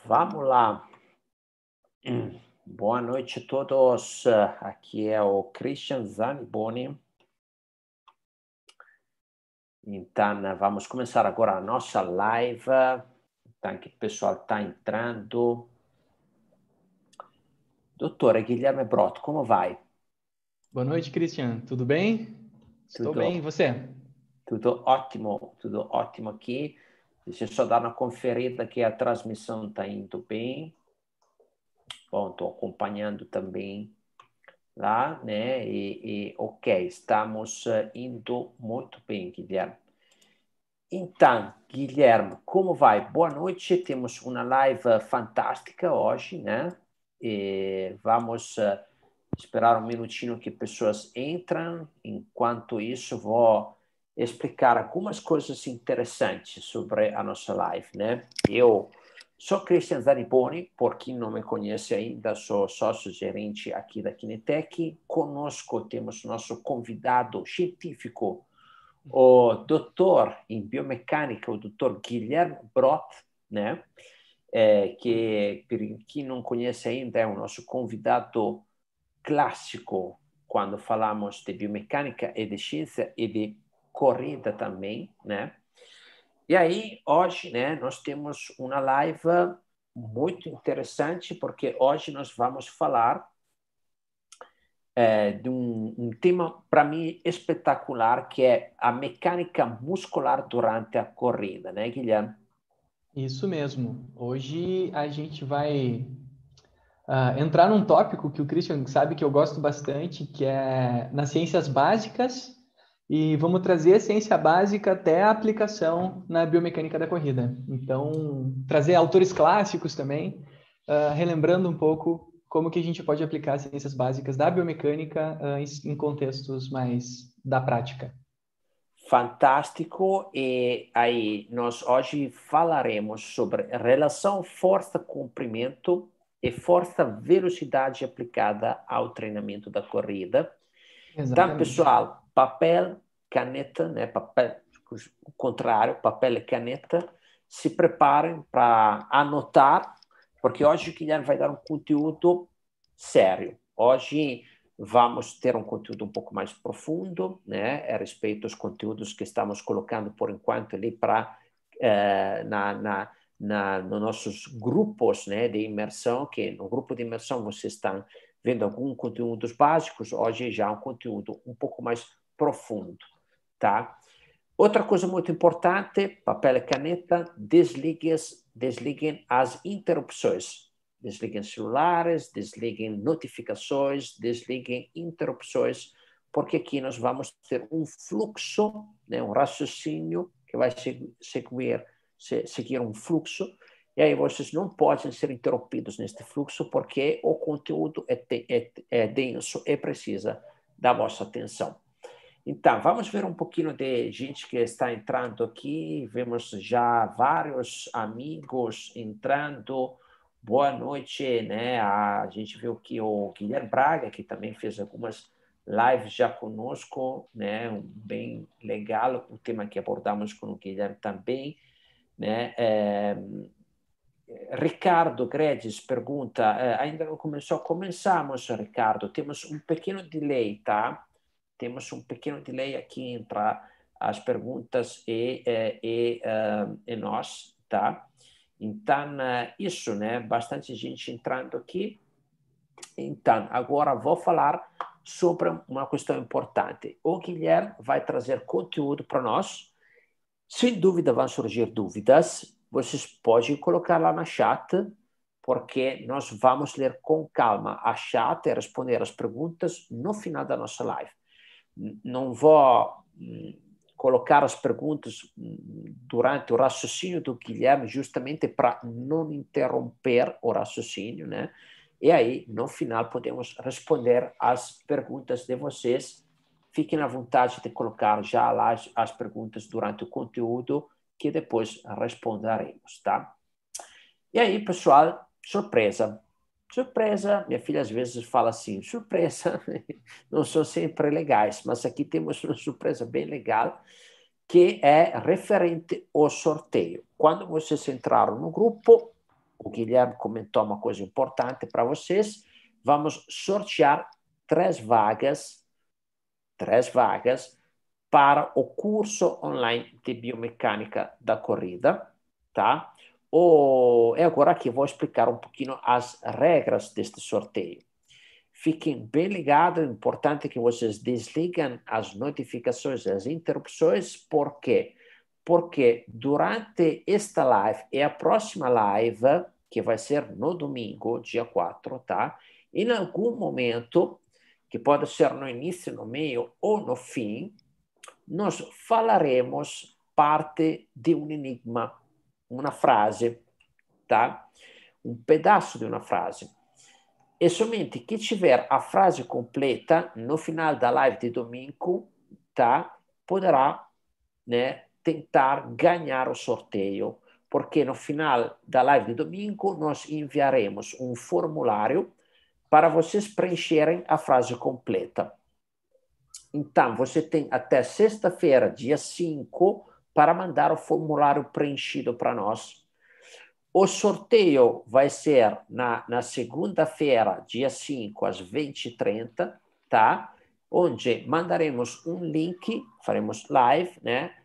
Vamos lá. Boa noite a todos. Aqui é o Christian Zaniboni. Então, vamos começar agora a nossa live. Então, que o pessoal está entrando. Doutora Guilherme Brotto, como vai? Boa noite, Christian. Tudo bem? Estou bem, e você? Tudo ótimo aqui. Deixa eu só dar uma conferida que a transmissão está indo bem. Bom, estou acompanhando também lá, né? Ok, estamos indo muito bem, Guilherme. Então, Guilherme, como vai? Boa noite, temos uma live fantástica hoje, né? E vamos esperar um minutinho que pessoas entram. Enquanto isso, vou explicar algumas coisas interessantes sobre a nossa live, né? Eu sou Christian Zaniboni, por quem não me conhece ainda, sou sócio-gerente aqui da Kinetec. Conosco temos nosso convidado científico, o doutor em biomecânica, o doutor Guilherme Brott, né? Que, para quem não conhece ainda, é o nosso convidado clássico quando falamos de biomecânica e de ciência e de corrida também, né? E aí, hoje, né, nós temos uma live muito interessante, porque hoje nós vamos falar de um tema, para mim, espetacular, que é a mecânica muscular durante a corrida, né, Guilherme? Isso mesmo. Hoje a gente vai entrar num tópico que o Christian sabe que eu gosto bastante, que é nas ciências básicas, e vamos trazer a ciência básica até a aplicação na biomecânica da corrida. Então, trazer autores clássicos também, relembrando um pouco como que a gente pode aplicar as ciências básicas da biomecânica em contextos mais da prática. Fantástico. E aí, nós hoje falaremos sobre relação força-comprimento e força-velocidade aplicada ao treinamento da corrida. Então, Exatamente. pessoal, papel, caneta, né? Papel, o contrário, papel e caneta, se preparem para anotar, porque hoje o Guilherme vai dar um conteúdo sério. Hoje vamos ter um conteúdo um pouco mais profundo, né, a respeito dos conteúdos que estamos colocando por enquanto ali para nos nossos grupos, né, de imersão, que no grupo de imersão vocês estão vendo alguns conteúdos básicos, hoje já um conteúdo um pouco mais profundo, tá? Outra coisa muito importante, papel e caneta, desliguem as interrupções. Desliguem celulares, desliguem notificações, desliguem interrupções, porque aqui nós vamos ter um fluxo, né, um raciocínio que vai seguir um fluxo, e aí vocês não podem ser interrompidos neste fluxo, porque o conteúdo é denso e precisa da vossa atenção. Então, vamos ver um pouquinho de gente que está entrando aqui. Vemos já vários amigos entrando. Boa noite, né? A gente viu que o Guilherme Braga, que também fez algumas lives já conosco, né? Bem legal o tema que abordamos com o Guilherme também, né? Ricardo Gredes pergunta, ainda não começou? Começamos, Ricardo. Temos um pequeno delay, tá? Temos um pequeno delay aqui entre as perguntas e nós, tá? Então, isso, né? Bastante gente entrando aqui. Então, agora vou falar sobre uma questão importante. O Guilherme vai trazer conteúdo para nós. Sem dúvida vão surgir dúvidas. Vocês podem colocar lá na chat, porque nós vamos ler com calma a chat e responder as perguntas no final da nossa live. Não vou colocar as perguntas durante o raciocínio do Guilherme, justamente para não interromper o raciocínio, né? E aí, no final, podemos responder as perguntas de vocês. Fiquem à vontade de colocar já lá as perguntas durante o conteúdo, que depois responderemos, tá? E aí, pessoal, surpresa. Surpresa, minha filha às vezes fala assim, surpresa, não são sempre legais, mas aqui temos uma surpresa bem legal, que é referente ao sorteio. Quando vocês entraram no grupo, o Guilherme comentou uma coisa importante para vocês. Vamos sortear 3 vagas para o curso online de biomecânica da corrida, tá? E agora aqui vou explicar um pouquinho as regras deste sorteio. Fiquem bem ligados, é importante que vocês desliguem as notificações e as interrupções. Por quê? Porque durante esta live e a próxima live, que vai ser no domingo, dia 4, tá? Em algum momento, que pode ser no início, no meio ou no fim, nós falaremos parte de um enigma, uma frase, tá? Um pedaço de uma frase. E somente quem tiver a frase completa no final da live de domingo, tá? Poderá, né, tentar ganhar o sorteio, porque no final da live de domingo nós enviaremos um formulário para vocês preencherem a frase completa. Então, você tem até sexta-feira, dia 5, para mandar o formulário preenchido para nós. O sorteio vai ser na segunda-feira, dia 5, às 20h30, tá? Onde mandaremos um link, faremos live, né?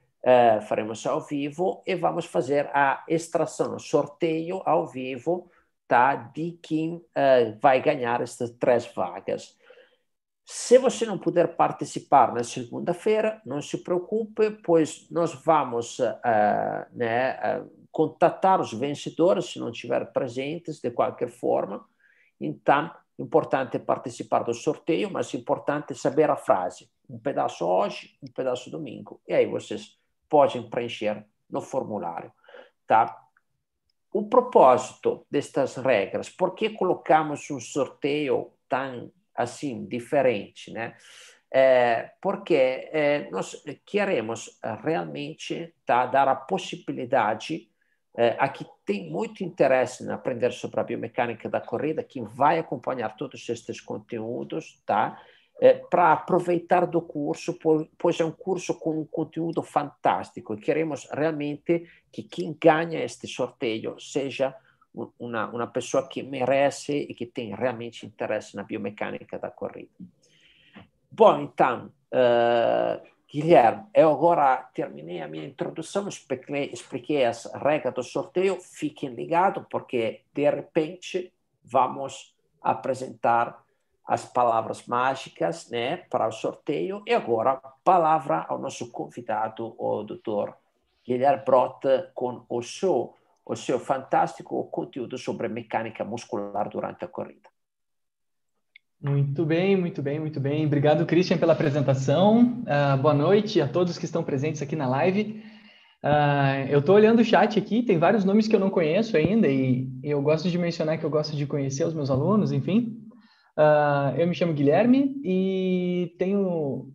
Faremos ao vivo e vamos fazer a extração, o sorteio ao vivo, tá? De quem vai ganhar estas 3 vagas. Se você não puder participar na segunda-feira, não se preocupe, pois nós vamos contatar os vencedores, se não estiver presentes, de qualquer forma. Então, importante participar do sorteio, mas importante saber a frase. Um pedaço hoje, um pedaço domingo. E aí vocês podem preencher no formulário, tá? O propósito destas regras, por que colocamos um sorteio tão assim diferente, né? Porque nós queremos realmente dar a possibilidade a quem tem muito interesse em aprender sobre a biomecânica da corrida, que vai acompanhar todos estes conteúdos, tá? Para aproveitar do curso, pois é um curso com um conteúdo fantástico e queremos realmente que quem ganha este sorteio seja uma pessoa que merece e que tem realmente interesse na biomecânica da corrida. Bom, então, Guilherme, eu agora terminei a minha introdução, expliquei as regras do sorteio, fiquem ligados, porque de repente vamos apresentar as palavras mágicas, né, para o sorteio. E agora, palavra ao nosso convidado, o Dr. Guilherme Brot, com o seu fantástico conteúdo sobre mecânica muscular durante a corrida. Muito bem, muito bem, muito bem. Obrigado, Christian, pela apresentação. Boa noite a todos que estão presentes aqui na live. Eu estou olhando o chat aqui, tem vários nomes que eu não conheço ainda e eu gosto de mencionar que eu gosto de conhecer os meus alunos, enfim. Eu me chamo Guilherme e tenho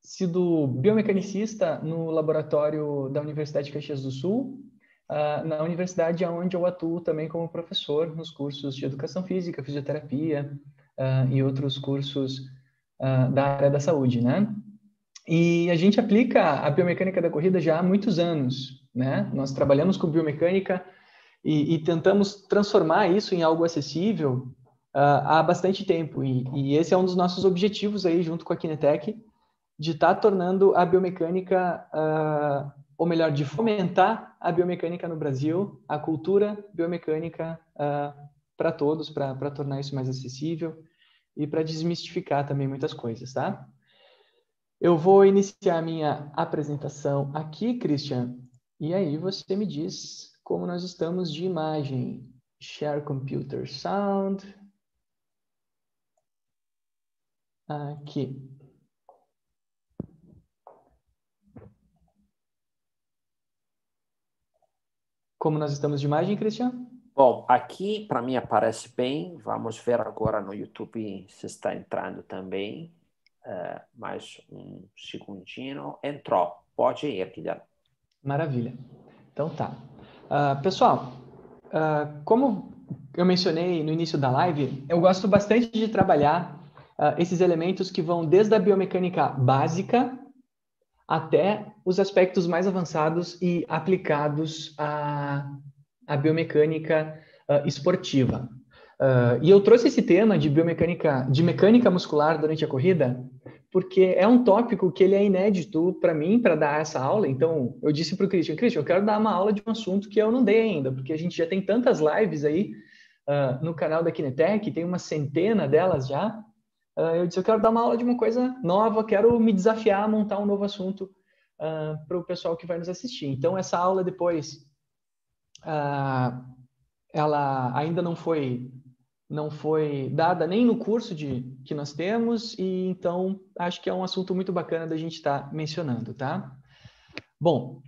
sido biomecanicista no laboratório da Universidade de Caxias do Sul, na universidade onde eu atuo também como professor nos cursos de educação física, fisioterapia e outros cursos da área da saúde, né? E a gente aplica a biomecânica da corrida já há muitos anos, né? Nós trabalhamos com biomecânica e tentamos transformar isso em algo acessível há bastante tempo. E esse é um dos nossos objetivos aí, junto com a Kinetec, de estar tornando a biomecânica, ou melhor, de fomentar a biomecânica no Brasil, a cultura biomecânica para todos, para tornar isso mais acessível e para desmistificar também muitas coisas, tá? Eu vou iniciar a minha apresentação aqui, Christian, e aí você me diz como nós estamos de imagem. Share Computer Sound. Aqui. Como nós estamos de imagem, Christian? Bom, aqui para mim aparece bem. Vamos ver agora no YouTube se está entrando também. Mais um segundinho. Entrou. Pode ir, Guilherme. Maravilha. Então tá. Pessoal, como eu mencionei no início da live, eu gosto bastante de trabalhar esses elementos que vão desde a biomecânica básica até os aspectos mais avançados e aplicados à biomecânica esportiva. E eu trouxe esse tema de mecânica muscular durante a corrida, porque é um tópico que ele é inédito para mim, para dar essa aula. Então, eu disse para o Christian, eu quero dar uma aula de um assunto que eu não dei ainda, porque a gente já tem tantas lives aí no canal da Kinetec, tem uma centena delas já. Eu disse, eu quero dar uma aula de uma coisa nova, quero me desafiar a montar um novo assunto para o pessoal que vai nos assistir. Então, essa aula depois, ela ainda não foi dada nem no curso que nós temos, e então acho que é um assunto muito bacana da gente estar mencionando, tá? Bom,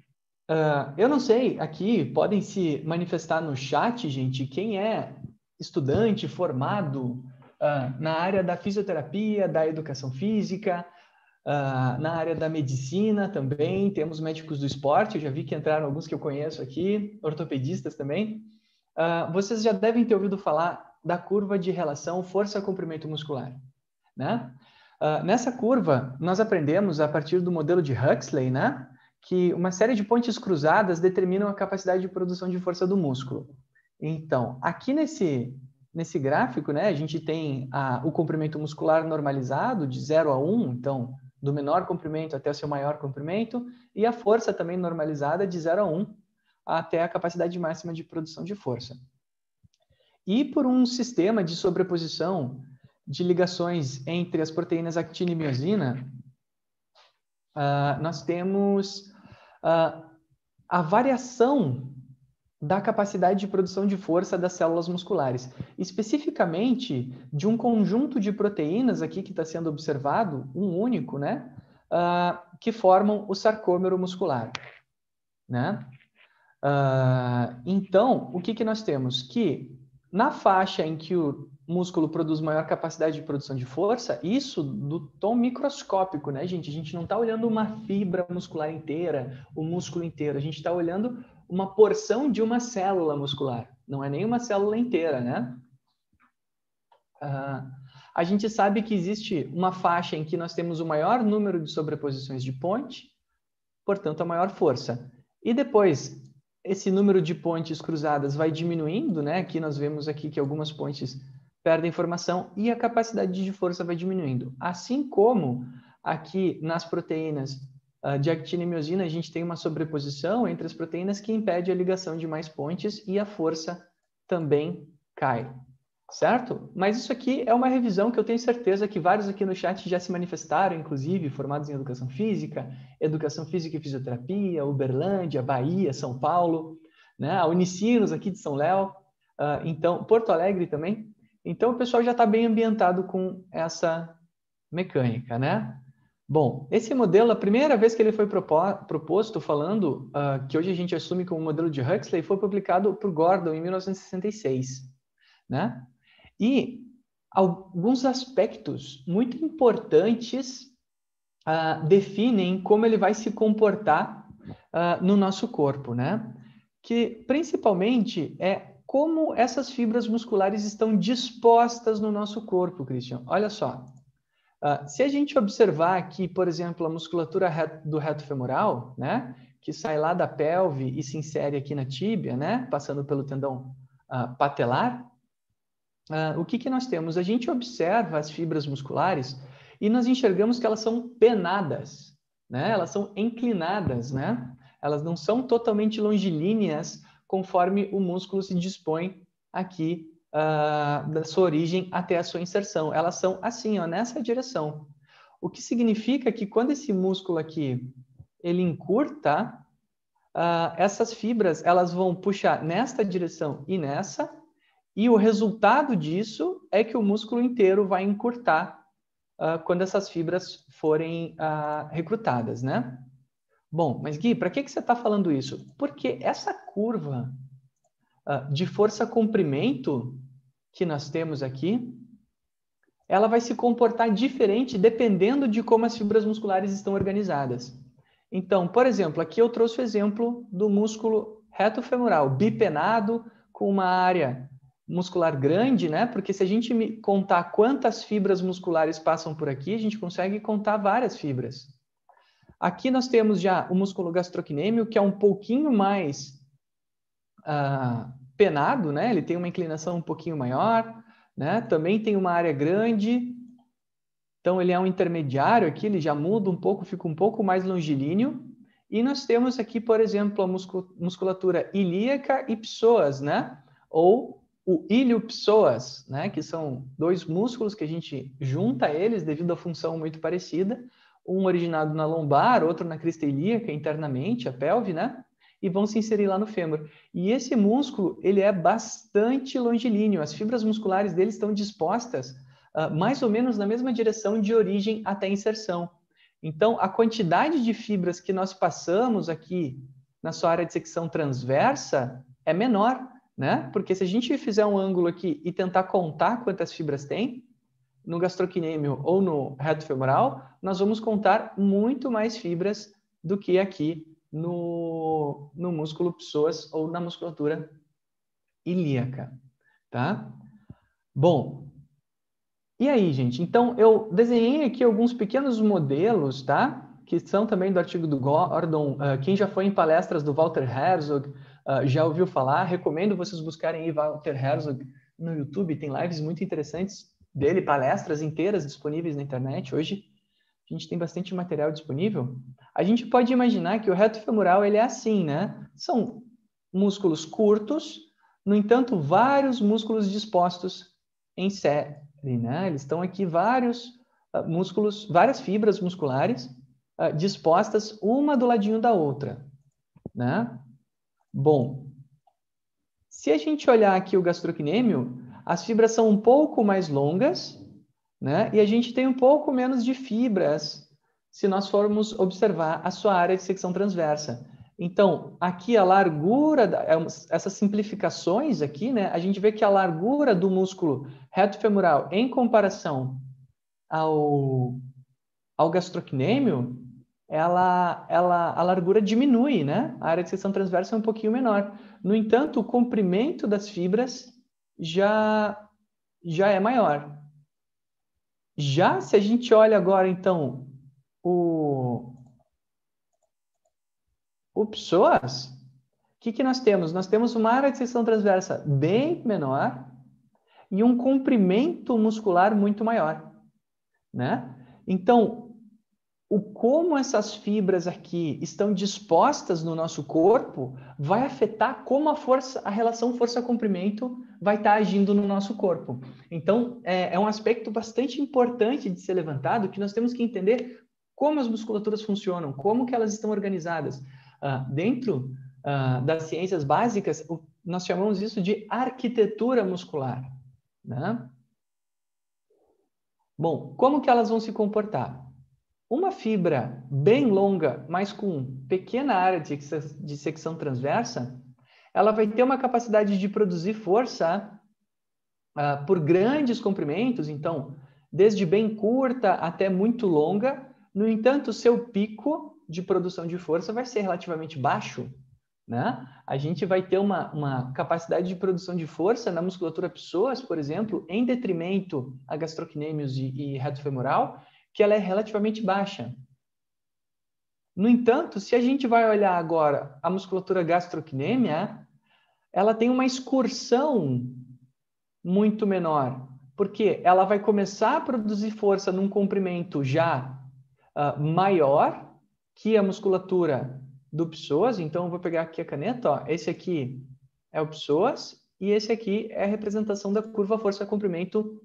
eu não sei, aqui podem se manifestar no chat, gente, quem é estudante formado na área da fisioterapia, da educação física, na área da medicina também, temos médicos do esporte, eu já vi que entraram alguns que eu conheço aqui, ortopedistas também. Vocês já devem ter ouvido falar da curva de relação força-comprimento muscular, né? Nessa curva, nós aprendemos, a partir do modelo de Huxley, né, que uma série de pontes cruzadas determinam a capacidade de produção de força do músculo. Então, aqui nesse gráfico, né, a gente tem o comprimento muscular normalizado de 0 a 1, então, do menor comprimento até o seu maior comprimento, e a força também normalizada de 0 a 1, até a capacidade máxima de produção de força. E por um sistema de sobreposição de ligações entre as proteínas actina e miosina, nós temos a variação da capacidade de produção de força das células musculares, especificamente de um conjunto de proteínas aqui que está sendo observado, um único, né, que formam o sarcômero muscular, né? Então, o que nós temos? Que na faixa em que o músculo produz maior capacidade de produção de força, isso do tom microscópico, né, gente? A gente não está olhando uma fibra muscular inteira, o músculo inteiro, a gente está olhando uma porção de uma célula muscular, não é nem uma célula inteira, né? A gente sabe que existe uma faixa em que nós temos o maior número de sobreposições de ponte, portanto, a maior força. E depois, esse número de pontes cruzadas vai diminuindo, né? Aqui nós vemos aqui que algumas pontes perdem formação e a capacidade de força vai diminuindo. Assim como aqui nas proteínas de actina e miosina, a gente tem uma sobreposição entre as proteínas que impede a ligação de mais pontes e a força também cai, certo? Mas isso aqui é uma revisão que eu tenho certeza que vários aqui no chat já se manifestaram, inclusive formados em educação física e fisioterapia, Uberlândia, Bahia, São Paulo, né? A Unicinos aqui de São Léo, então Porto Alegre também. Então o pessoal já está bem ambientado com essa mecânica, né? Bom, esse modelo, a primeira vez que ele foi proposto, falando que hoje a gente assume como modelo de Huxley, foi publicado por Gordon em 1966, né? E alguns aspectos muito importantes definem como ele vai se comportar no nosso corpo, né? Que principalmente é como essas fibras musculares estão dispostas no nosso corpo, Christian. Olha só. Se a gente observar aqui, por exemplo, a musculatura do reto femoral, né, que sai lá da pelve e se insere aqui na tíbia, né, passando pelo tendão patelar, o que nós temos? A gente observa as fibras musculares e nós enxergamos que elas são penadas, né, elas são inclinadas, né, elas não são totalmente longilíneas conforme o músculo se dispõe aqui da sua origem até a sua inserção. Elas são assim, ó, nessa direção. O que significa que quando esse músculo aqui ele encurta, essas fibras elas vão puxar nesta direção e nessa, e o resultado disso é que o músculo inteiro vai encurtar quando essas fibras forem recrutadas, né? Bom, mas Gui, para que você está falando isso? Porque essa curva de força-comprimento que nós temos aqui, ela vai se comportar diferente dependendo de como as fibras musculares estão organizadas. Então, por exemplo, aqui eu trouxe o exemplo do músculo reto femoral, bipenado, com uma área muscular grande, né? Porque se a gente contar quantas fibras musculares passam por aqui, a gente consegue contar várias fibras. Aqui nós temos já o músculo gastrocnêmio, que é um pouquinho mais penado, né? Ele tem uma inclinação um pouquinho maior, né? Também tem uma área grande. Então, ele é um intermediário aqui, ele já muda um pouco, fica um pouco mais longilíneo. E nós temos aqui, por exemplo, a musculatura ilíaca e psoas, né? Ou o ilio-psoas, né? Que são dois músculos que a gente junta eles devido à função muito parecida. Um originado na lombar, outro na crista ilíaca, internamente, a pelve, né? E vão se inserir lá no fêmur. E esse músculo, ele é bastante longilíneo. As fibras musculares dele estão dispostas mais ou menos na mesma direção de origem até inserção. Então, a quantidade de fibras que nós passamos aqui na sua área de secção transversa é menor, né? Porque se a gente fizer um ângulo aqui e tentar contar quantas fibras tem, no gastrocnêmio ou no reto femoral, nós vamos contar muito mais fibras do que aqui no músculo psoas ou na musculatura ilíaca, tá? Bom, e aí, gente? Então, eu desenhei aqui alguns pequenos modelos, tá? Que são também do artigo do Gordon. Quem já foi em palestras do Walter Herzog já ouviu falar. Recomendo vocês buscarem aí Walter Herzog no YouTube. Tem lives muito interessantes dele, palestras inteiras disponíveis na internet. Hoje a gente tem bastante material disponível. A gente pode imaginar que o reto femoral ele é assim, né? São músculos curtos, no entanto, vários músculos dispostos em série, né? Eles estão aqui vários músculos, várias fibras musculares dispostas uma do ladinho da outra, né? Bom, se a gente olhar aqui o gastrocnêmio, as fibras são um pouco mais longas, né? E a gente tem um pouco menos de fibras se nós formos observar a sua área de secção transversa. Então, aqui a largura, essas simplificações aqui, né? A gente vê que a largura do músculo reto femoral em comparação ao gastrocnêmio, a largura diminui, né? A área de secção transversa é um pouquinho menor. No entanto, o comprimento das fibras já é maior. Já se a gente olha agora, então, o psoas, o que nós temos? Nós temos uma área de secção transversa bem menor e um comprimento muscular muito maior, né? Então, como essas fibras aqui estão dispostas no nosso corpo vai afetar como a relação força-comprimento vai estar agindo no nosso corpo. Então, é um aspecto bastante importante de ser levantado, que nós temos que entender como as musculaturas funcionam, como que elas estão organizadas. Dentro das ciências básicas, nós chamamos isso de arquitetura muscular, né? Bom, como que elas vão se comportar? Uma fibra bem longa, mas com pequena área de secção transversa, ela vai ter uma capacidade de produzir força por grandes comprimentos, então, desde bem curta até muito longa. No entanto, seu pico de produção de força vai ser relativamente baixo, né? A gente vai ter uma capacidade de produção de força na musculatura psoas, por exemplo, em detrimento a gastrocnêmios e reto femoral, que ela é relativamente baixa. No entanto, se a gente vai olhar agora a musculatura gastrocnêmia, ela tem uma excursão muito menor, porque ela vai começar a produzir força num comprimento já maior que a musculatura do psoas. Então, eu vou pegar aqui a caneta, ó. Esse aqui é o psoas e esse aqui é a representação da curva força-comprimento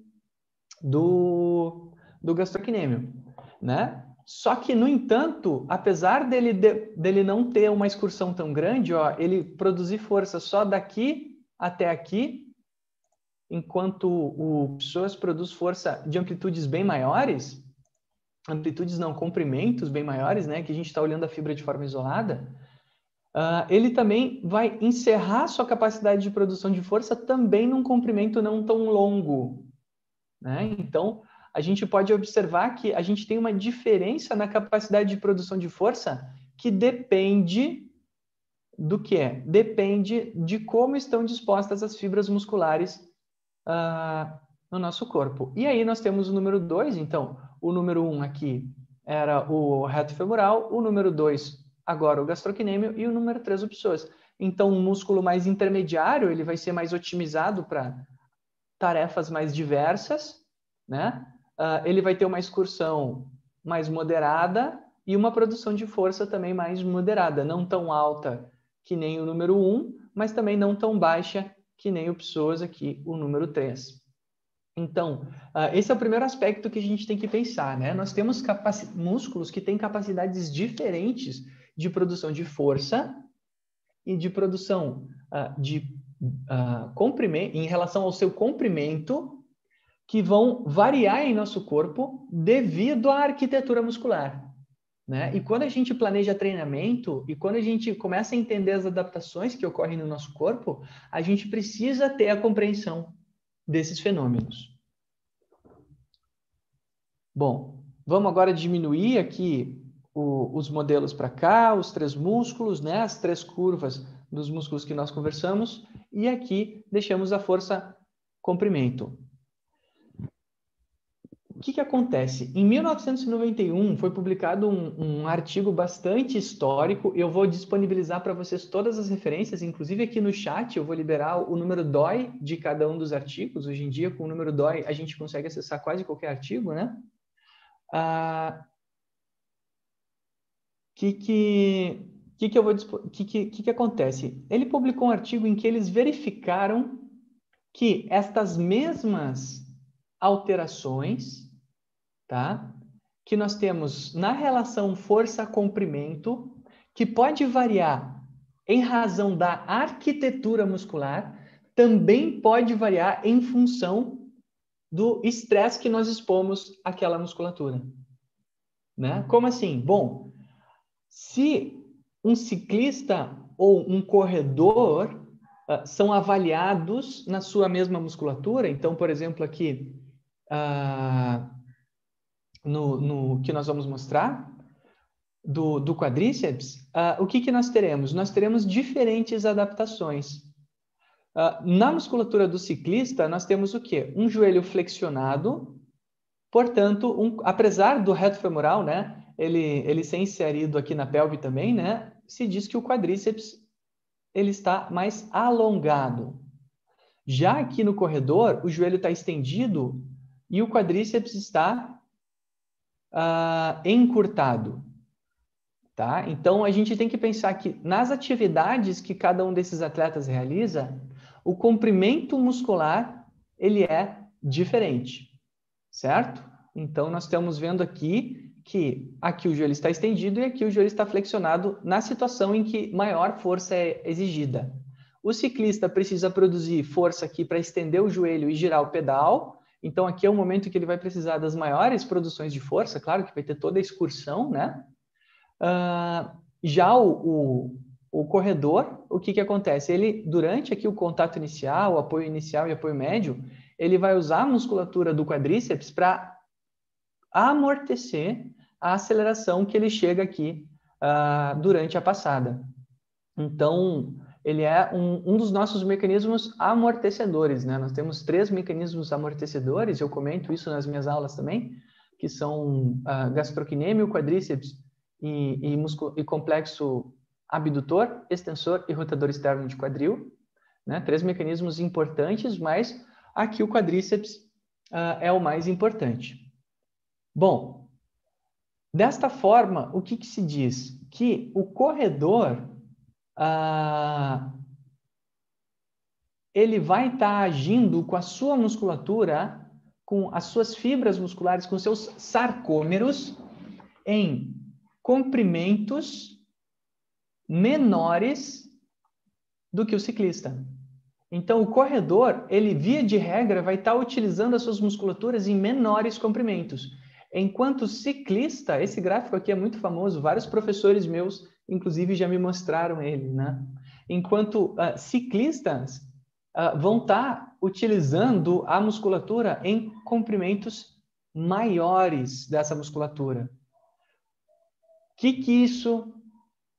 do gastrocnêmio, né? Só que, no entanto, apesar dele não ter uma excursão tão grande, ó, ele produzir força só daqui até aqui, enquanto o psoas produz força de amplitudes bem maiores, amplitudes não, comprimentos bem maiores, né? Que a gente está olhando a fibra de forma isolada, ele também vai encerrar sua capacidade de produção de força também num comprimento não tão longo, né? Então, a gente pode observar que a gente tem uma diferença na capacidade de produção de força que depende do que é? Depende de como estão dispostas as fibras musculares no nosso corpo. E aí nós temos o número 2, então, o número 1 aqui era o reto femoral, o número 2 agora o gastrocnêmio e o número 3 o psoas. Então, um músculo mais intermediário, ele vai ser mais otimizado para tarefas mais diversas, né? Ele vai ter uma excursão mais moderada e uma produção de força também mais moderada, não tão alta que nem o número 1, mas também não tão baixa que nem o Psoas aqui, o número 3. Então, esse é o primeiro aspecto que a gente tem que pensar, né? Nós temos músculos que têm capacidades diferentes de produção de força e de produção de comprimento, em relação ao seu comprimento, que vão variar em nosso corpo devido à arquitetura muscular, né? E quando a gente planeja treinamento e quando a gente começa a entender as adaptações que ocorrem no nosso corpo, a gente precisa ter a compreensão desses fenômenos. Bom, vamos agora diminuir aqui os modelos para cá, os 3 músculos, né? As 3 curvas dos músculos que nós conversamos, e aqui deixamos a força comprimento. O que acontece? Em 1991 foi publicado um artigo bastante histórico. Eu vou disponibilizar para vocês todas as referências, inclusive aqui no chat eu vou liberar o número DOI de cada um dos artigos. Hoje em dia, com o número DOI, a gente consegue acessar quase qualquer artigo, né? Que acontece? Ele publicou um artigo em que eles verificaram que estas mesmas alterações, tá? Que nós temos na relação força-comprimento, que pode variar em razão da arquitetura muscular, também pode variar em função do estresse que nós expomos àquela musculatura, né? Como assim? Bom, se um ciclista ou um corredor são avaliados na sua mesma musculatura, então, por exemplo, aqui no que nós vamos mostrar, do quadríceps, o que nós teremos? Nós teremos diferentes adaptações. Na musculatura do ciclista, nós temos o quê? Um joelho flexionado, portanto, apesar do reto femoral, né, ele ser inserido aqui na pelve também, né, se diz que o quadríceps ele está mais alongado. Já aqui no corredor, o joelho está estendido e o quadríceps está encurtado. Tá? Então, a gente tem que pensar que nas atividades que cada um desses atletas realiza, o comprimento muscular ele é diferente, certo? Então, nós estamos vendo aqui que aqui o joelho está estendido e aqui o joelho está flexionado na situação em que maior força é exigida. O ciclista precisa produzir força aqui para estender o joelho e girar o pedal. Então, aqui é o momento que ele vai precisar das maiores produções de força, claro que vai ter toda a excursão, né? Já o corredor, o que acontece? Ele, durante aqui o contato inicial, o apoio inicial e apoio médio, ele vai usar a musculatura do quadríceps para amortecer a aceleração que ele chega aqui durante a passada. Então, ele é um dos nossos mecanismos amortecedores, né? Nós temos 3 mecanismos amortecedores, eu comento isso nas minhas aulas também, que são gastrocnêmio, quadríceps e complexo abdutor, extensor e rotador externo de quadril, né? 3 mecanismos importantes, mas aqui o quadríceps é o mais importante. Bom, desta forma, o que se diz? Que o corredor ele vai estar agindo com a sua musculatura, com as suas fibras musculares, com seus sarcômeros, em comprimentos menores do que o ciclista. Então, o corredor, ele, via de regra, vai estar utilizando as suas musculaturas em menores comprimentos. Enquanto o ciclista, esse gráfico aqui é muito famoso, vários professores meus, inclusive, já me mostraram ele, né? Enquanto ciclistas vão estar utilizando a musculatura em comprimentos maiores dessa musculatura. O que isso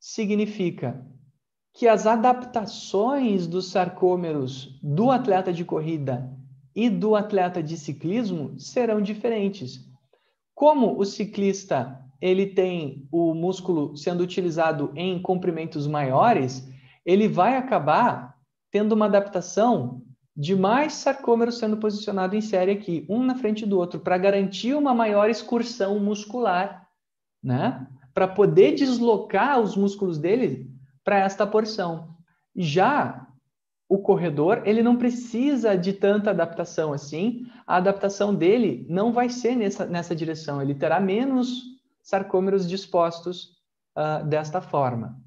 significa? Que as adaptações dos sarcômeros do atleta de corrida e do atleta de ciclismo serão diferentes. Como o ciclista ele tem o músculo sendo utilizado em comprimentos maiores, ele vai acabar tendo uma adaptação de mais sarcômeros sendo posicionados em série aqui, um na frente do outro, para garantir uma maior excursão muscular, né? Para poder deslocar os músculos dele para esta porção. Já o corredor, ele não precisa de tanta adaptação assim. A adaptação dele não vai ser nessa direção. Ele terá menos sarcômeros dispostos desta forma.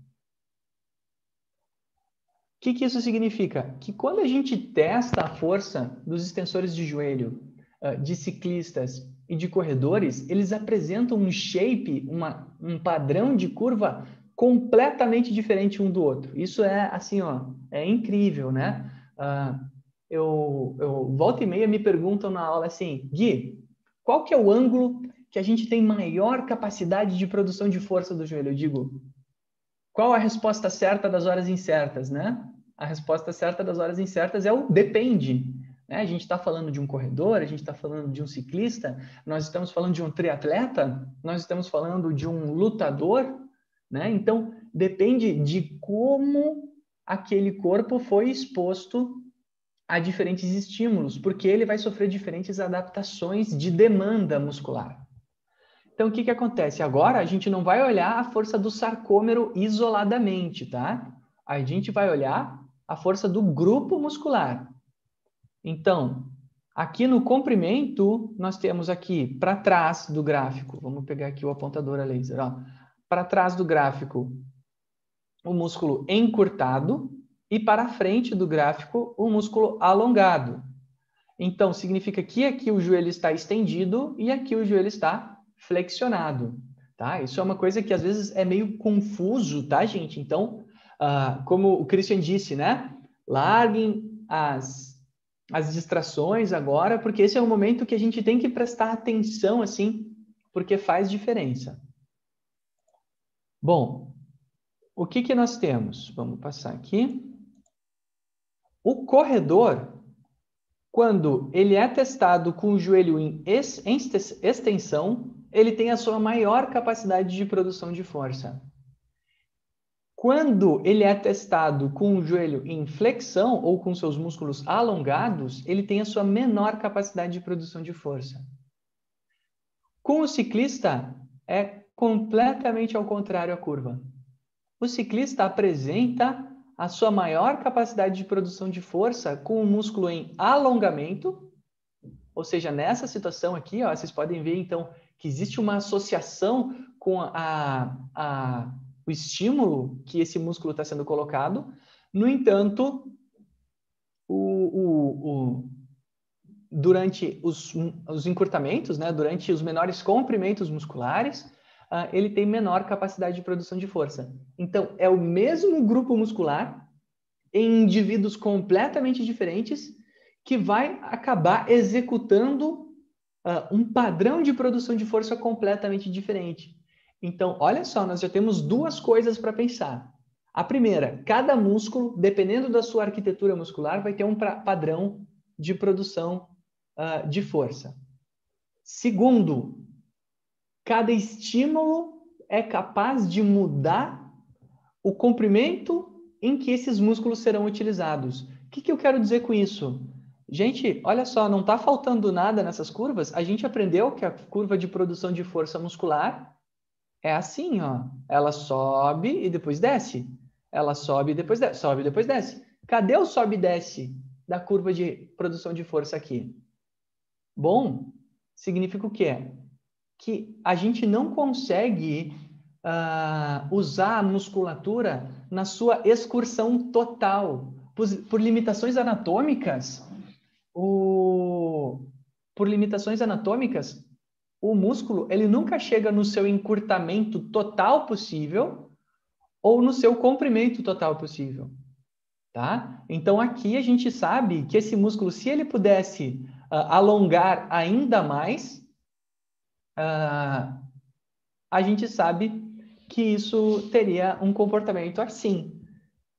O que isso significa? Que quando a gente testa a força dos extensores de joelho de ciclistas e de corredores, eles apresentam um shape, um padrão de curva completamente diferente um do outro. Isso é assim, ó, é incrível, né? Eu volta e meia me perguntam na aula assim, Gui, qual que é o ângulo que a gente tem maior capacidade de produção de força do joelho? Eu digo, qual a resposta certa das horas incertas, né? A resposta certa das horas incertas é o depende. Né? A gente está falando de um corredor, a gente está falando de um ciclista, nós estamos falando de um triatleta, nós estamos falando de um lutador, né? Então, depende de como aquele corpo foi exposto a diferentes estímulos, porque ele vai sofrer diferentes adaptações de demanda muscular. Então, o que acontece? Agora, a gente não vai olhar a força do sarcômero isoladamente, tá? A gente vai olhar a força do grupo muscular. Então, aqui no comprimento, nós temos aqui, para trás do gráfico, vamos pegar aqui o apontador a laser, ó. Para trás do gráfico, o músculo encurtado, e para frente do gráfico, o músculo alongado. Então, significa que aqui o joelho está estendido e aqui o joelho está flexionado, tá? Isso é uma coisa que às vezes é meio confuso, tá, gente? Então, como o Christian disse, né? Larguem as distrações agora, porque esse é um momento que a gente tem que prestar atenção, assim, porque faz diferença. Bom, o que nós temos? Vamos passar aqui. O corredor, quando ele é testado com o joelho em extensão, ele tem a sua maior capacidade de produção de força. Quando ele é testado com o joelho em flexão ou com seus músculos alongados, ele tem a sua menor capacidade de produção de força. Com o ciclista, é completamente ao contrário a curva. O ciclista apresenta a sua maior capacidade de produção de força com o músculo em alongamento, ou seja, nessa situação aqui, ó, vocês podem ver, então, que existe uma associação com o estímulo que esse músculo está sendo colocado. No entanto, durante os encurtamentos, né, durante os menores comprimentos musculares, ele tem menor capacidade de produção de força. Então, é o mesmo grupo muscular em indivíduos completamente diferentes que vai acabar executando um padrão de produção de força completamente diferente. Então, olha só, nós já temos duas coisas para pensar. A primeira, cada músculo, dependendo da sua arquitetura muscular, vai ter um padrão de produção de força. Segundo, cada estímulo é capaz de mudar o comprimento em que esses músculos serão utilizados. O que eu quero dizer com isso? Gente, olha só, não está faltando nada nessas curvas. A gente aprendeu que a curva de produção de força muscular é assim, ó. Ela sobe e depois desce. Ela sobe e depois desce. Sobe e depois desce. Cadê o sobe e desce da curva de produção de força aqui? Bom, significa o quê? Que a gente não consegue usar a musculatura na sua excursão total. Por limitações anatômicas, o músculo ele nunca chega no seu encurtamento total possível ou no seu comprimento total possível. Tá? Então, aqui a gente sabe que esse músculo, se ele pudesse alongar ainda mais, a gente sabe que isso teria um comportamento assim.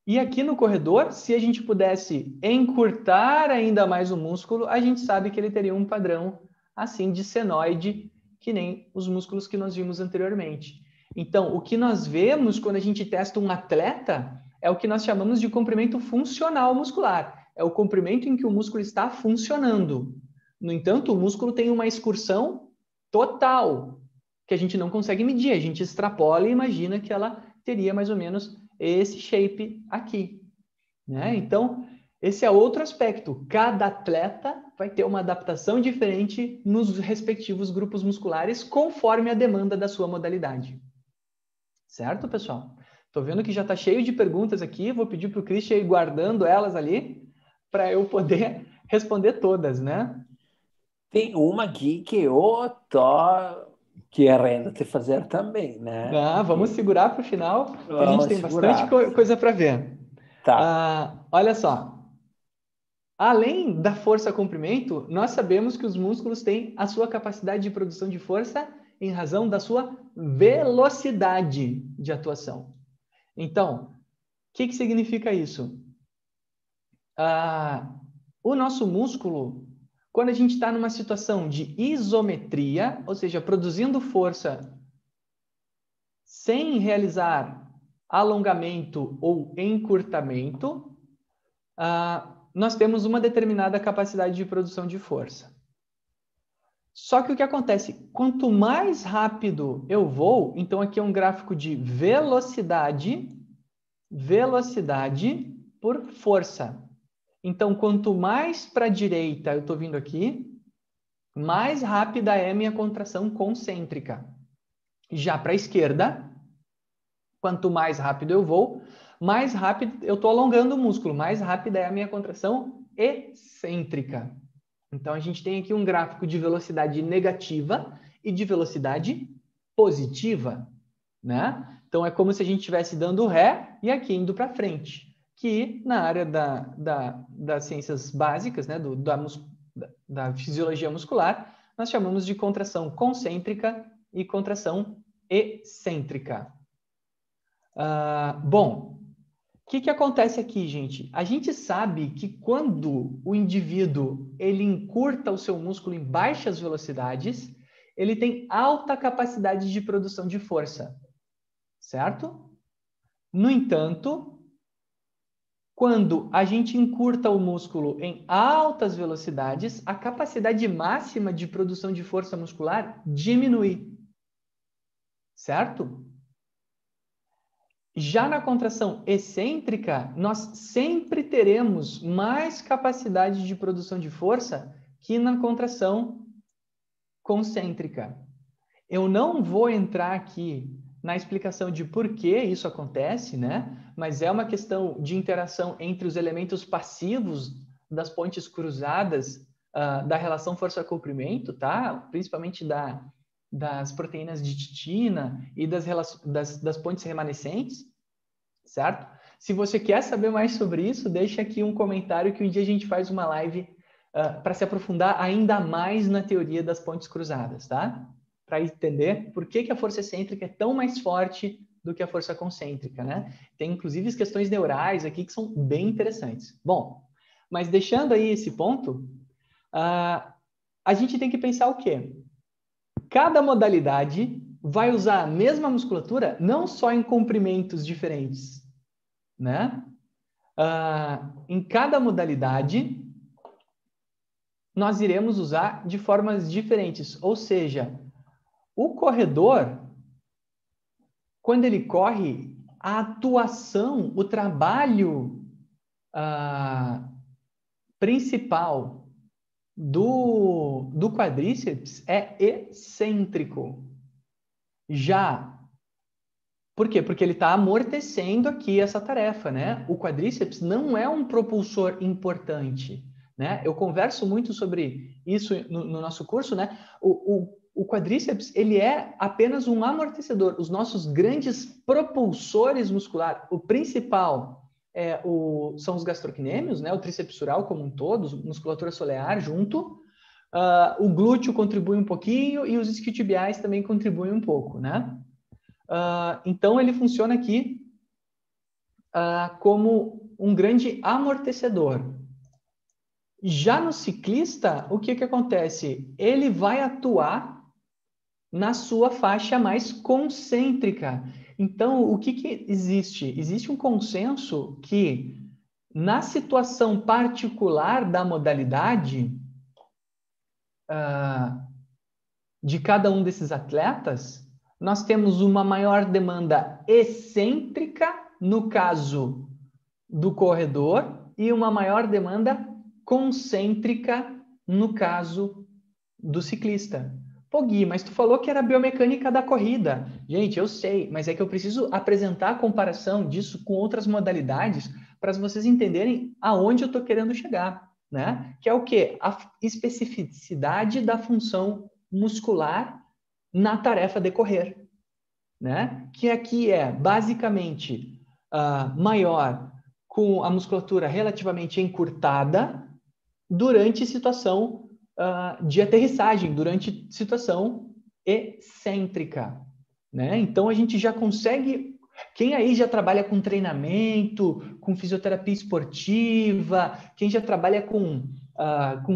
E aqui no corredor, se a gente pudesse encurtar ainda mais o músculo, a gente sabe que ele teria um padrão assim de senoide, que nem os músculos que nós vimos anteriormente. Então, o que nós vemos quando a gente testa um atleta é o que nós chamamos de comprimento funcional muscular. É o comprimento em que o músculo está funcionando. No entanto, o músculo tem uma excursão total, que a gente não consegue medir. A gente extrapola e imagina que ela teria mais ou menos esse shape aqui, né? Então, esse é outro aspecto. Cada atleta vai ter uma adaptação diferente nos respectivos grupos musculares conforme a demanda da sua modalidade. Certo, pessoal? Estou vendo que já está cheio de perguntas aqui. Vou pedir para o Christian ir guardando elas ali para eu poder responder todas, né? Tem uma aqui que eu tô querendo te fazer também, né? Vamos segurar para o final, que a gente Vamos tem bastante segurar. coisa para ver. Tá. Olha só. Além da força-comprimento, nós sabemos que os músculos têm a sua capacidade de produção de força em razão da sua velocidade de atuação. Então, o que significa isso? O nosso músculo, quando a gente está numa situação de isometria, ou seja, produzindo força sem realizar alongamento ou encurtamento, nós temos uma determinada capacidade de produção de força. Só que o que acontece? Quanto mais rápido eu vou, então aqui é um gráfico de velocidade por força. Então, quanto mais para a direita eu estou vindo aqui, mais rápida é a minha contração concêntrica. Já para a esquerda, quanto mais rápido eu vou, mais rápido eu estou alongando o músculo, mais rápida é a minha contração excêntrica. Então, a gente tem aqui um gráfico de velocidade negativa e de velocidade positiva, né? Então, é como se a gente estivesse dando ré e aqui indo para frente, que na área das ciências básicas, né, da fisiologia muscular, nós chamamos de contração concêntrica e contração excêntrica. Bom, o que acontece aqui, gente? A gente sabe que quando o indivíduo ele encurta o seu músculo em baixas velocidades, ele tem alta capacidade de produção de força, certo? No entanto, quando a gente encurta o músculo em altas velocidades, a capacidade máxima de produção de força muscular diminui, certo? Já na contração excêntrica, nós sempre teremos mais capacidade de produção de força que na contração concêntrica. Eu não vou entrar aqui na explicação de por que isso acontece, né? Mas é uma questão de interação entre os elementos passivos das pontes cruzadas da relação força-comprimento, tá? Principalmente das proteínas de titina e das pontes remanescentes, certo? Se você quer saber mais sobre isso, deixa aqui um comentário que um dia a gente faz uma live para se aprofundar ainda mais na teoria das pontes cruzadas, tá? Para entender por que a força excêntrica é tão mais forte do que a força concêntrica, né? Tem inclusive questões neurais aqui que são bem interessantes. Bom, mas deixando aí esse ponto, a gente tem que pensar o quê? Cada modalidade vai usar a mesma musculatura não só em comprimentos diferentes, né? Em cada modalidade, nós iremos usar de formas diferentes. Ou seja, o corredor, quando ele corre, a atuação, o trabalho principal do quadríceps é excêntrico. Por quê? Porque ele está amortecendo aqui essa tarefa, né? O quadríceps não é um propulsor importante, né? Eu converso muito sobre isso no nosso curso, né? O quadríceps, ele é apenas um amortecedor. Os nossos grandes propulsores musculares, o principal são os gastrocnêmios, né? O tríceps sural como um todo, musculatura solear junto. O glúteo contribui um pouquinho e os isquiotibiais também contribuem um pouco, né? Então, ele funciona aqui como um grande amortecedor. Já no ciclista, o que acontece? Ele vai atuar na sua faixa mais concêntrica. Então, o que existe? Existe um consenso que, na situação particular da modalidade, de cada um desses atletas, nós temos uma maior demanda excêntrica, no caso do corredor, e uma maior demanda concêntrica, no caso do ciclista. Pô, Gui, mas tu falou que era biomecânica da corrida. Gente, eu sei, mas é que eu preciso apresentar a comparação disso com outras modalidades para vocês entenderem aonde eu estou querendo chegar, né? Que é o quê? A especificidade da função muscular na tarefa de correr, né? Que aqui é basicamente maior com a musculatura relativamente encurtada durante situação de aterrissagem, durante situação excêntrica, né? Então a gente já consegue. Quem aí já trabalha com treinamento, com fisioterapia esportiva, quem já trabalha com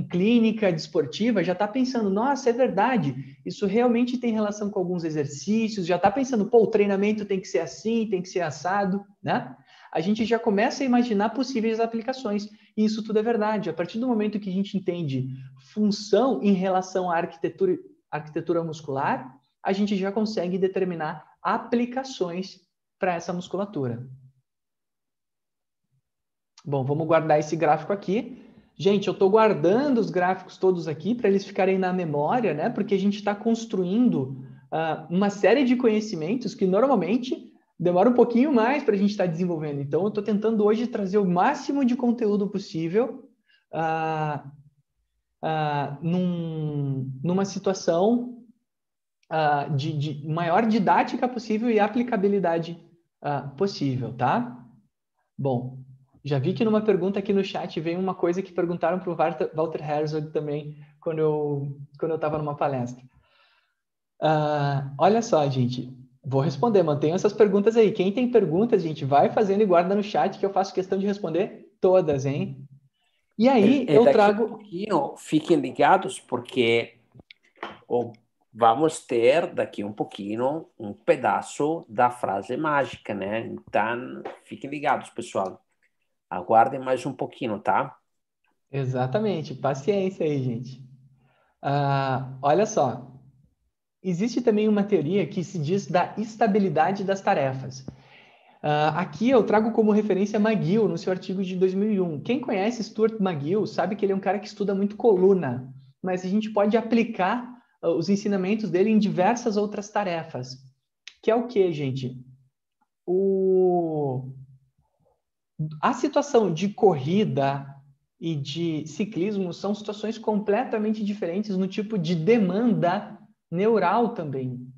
clínica desportiva, já está pensando, nossa, é verdade, isso realmente tem relação com alguns exercícios, já está pensando, pô, o treinamento tem que ser assim, tem que ser assado, né? A gente já começa a imaginar possíveis aplicações. E isso tudo é verdade. A partir do momento que a gente entende função em relação à arquitetura muscular, a gente já consegue determinar aplicações para essa musculatura. Bom, vamos guardar esse gráfico aqui. Gente, eu estou guardando os gráficos todos aqui para eles ficarem na memória, né? Porque a gente está construindo uma série de conhecimentos que normalmente demora um pouquinho mais para a gente estar desenvolvendo. Então, eu estou tentando hoje trazer o máximo de conteúdo possível numa situação de maior didática possível e aplicabilidade possível, tá? Bom, já vi que numa pergunta aqui no chat veio uma coisa que perguntaram para o Walter Herzog também quando eu estava numa palestra. Olha só, gente. Vou responder, mantenham essas perguntas aí. Quem tem perguntas, gente, vai fazendo e guarda no chat que eu faço questão de responder todas, hein? E aí eu trago... Um pouquinho, fiquem ligados, porque vamos ter daqui um pouquinho um pedaço da frase mágica, né? Então, fiquem ligados, pessoal. Aguardem mais um pouquinho, tá? Exatamente. Paciência aí, gente. Olha só. Existe também uma teoria que se diz da estabilidade das tarefas. Aqui eu trago como referência McGill, no seu artigo de 2001. Quem conhece Stuart McGill sabe que ele é um cara que estuda muito coluna, mas a gente pode aplicar os ensinamentos dele em diversas outras tarefas. Que é o quê, gente? A situação de corrida e de ciclismo são situações completamente diferentes no tipo de demanda neural também,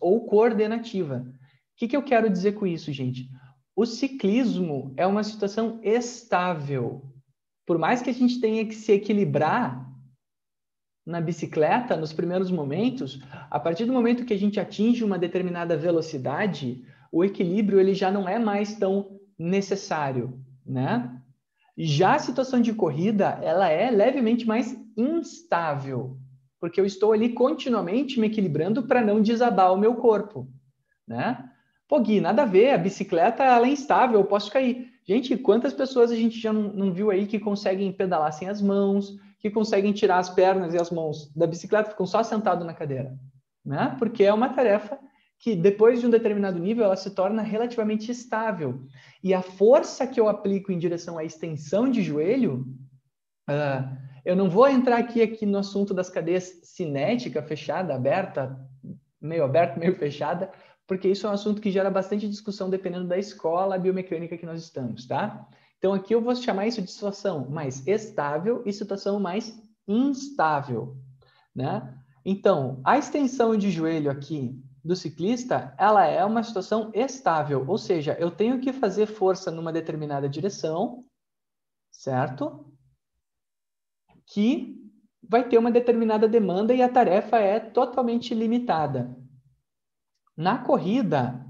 ou coordenativa. O que eu quero dizer com isso, gente? O ciclismo é uma situação estável. Por mais que a gente tenha que se equilibrar na bicicleta, nos primeiros momentos, a partir do momento que a gente atinge uma determinada velocidade, o equilíbrio ele já não é mais tão necessário, né? Já a situação de corrida, ela é levemente mais instável, porque eu estou ali continuamente me equilibrando para não desabar o meu corpo, né? Pô, Gui, nada a ver, a bicicleta ela é instável, eu posso cair. Gente, quantas pessoas a gente já não viu aí que conseguem pedalar sem as mãos, que conseguem tirar as pernas e as mãos da bicicleta, ficam só sentados na cadeira, né? Porque é uma tarefa que depois de um determinado nível ela se torna relativamente estável. E a força que eu aplico em direção à extensão de joelho, eu não vou entrar aqui no assunto das cadeias cinética, fechada, aberta, meio fechada, porque isso é um assunto que gera bastante discussão dependendo da escola biomecânica que nós estamos, tá? Então aqui eu vou chamar isso de situação mais estável e situação mais instável, né? Então, a extensão de joelho aqui do ciclista, ela é uma situação estável, ou seja, eu tenho que fazer força numa determinada direção, certo? Que vai ter uma determinada demanda e a tarefa é totalmente limitada. Na corrida,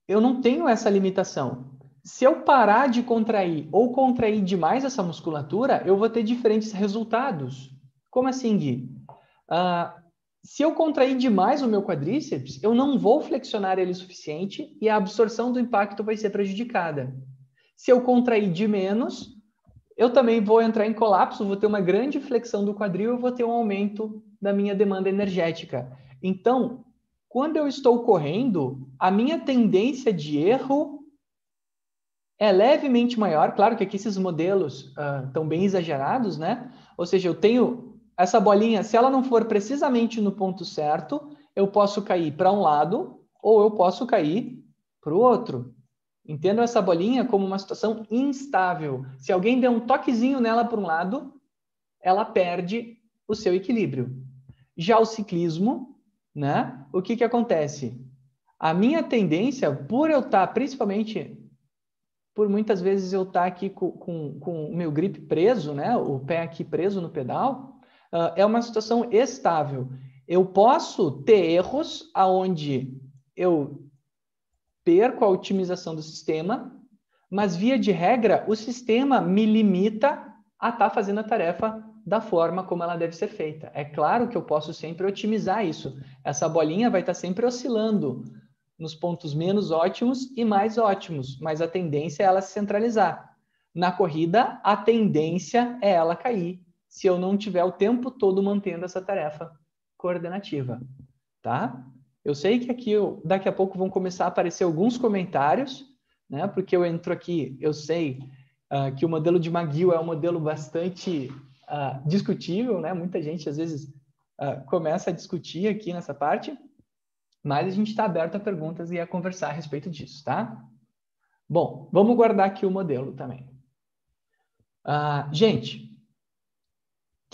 eu não tenho essa limitação. Se eu parar de contrair ou contrair demais essa musculatura, eu vou ter diferentes resultados. Como assim, Gui? Se eu contrair demais o meu quadríceps, eu não vou flexionar ele o suficiente e a absorção do impacto vai ser prejudicada. Se eu contrair de menos, eu também vou entrar em colapso, vou ter uma grande flexão do quadril e vou ter um aumento da minha demanda energética. Então, quando eu estou correndo, a minha tendência de erro é levemente maior. Claro que aqui esses modelos estão bem exagerados, né? Ou seja, eu tenho essa bolinha, se ela não for precisamente no ponto certo, eu posso cair para um lado ou eu posso cair para o outro. Entendam essa bolinha como uma situação instável. Se alguém der um toquezinho nela para um lado, ela perde o seu equilíbrio. Já o ciclismo, né? O que acontece? A minha tendência, por eu estar, principalmente, por muitas vezes eu estar aqui com o meu grip preso, né? O pé aqui preso no pedal, é uma situação estável. Eu posso ter erros aonde eu perco a otimização do sistema, mas via de regra, o sistema me limita a estar fazendo a tarefa da forma como ela deve ser feita. É claro que eu posso sempre otimizar isso. Essa bolinha vai estar sempre oscilando nos pontos menos ótimos e mais ótimos, mas a tendência é ela se centralizar. Na corrida, a tendência é ela cair, se eu não tiver o tempo todo mantendo essa tarefa coordenativa, tá? Eu sei que aqui, daqui a pouco, vão começar a aparecer alguns comentários, né? Porque eu entro aqui, eu sei que o modelo de McGill é um modelo bastante discutível, né? Muita gente, às vezes, começa a discutir aqui nessa parte, mas a gente está aberto a perguntas e a conversar a respeito disso, tá? Bom, vamos guardar aqui o modelo também. Gente,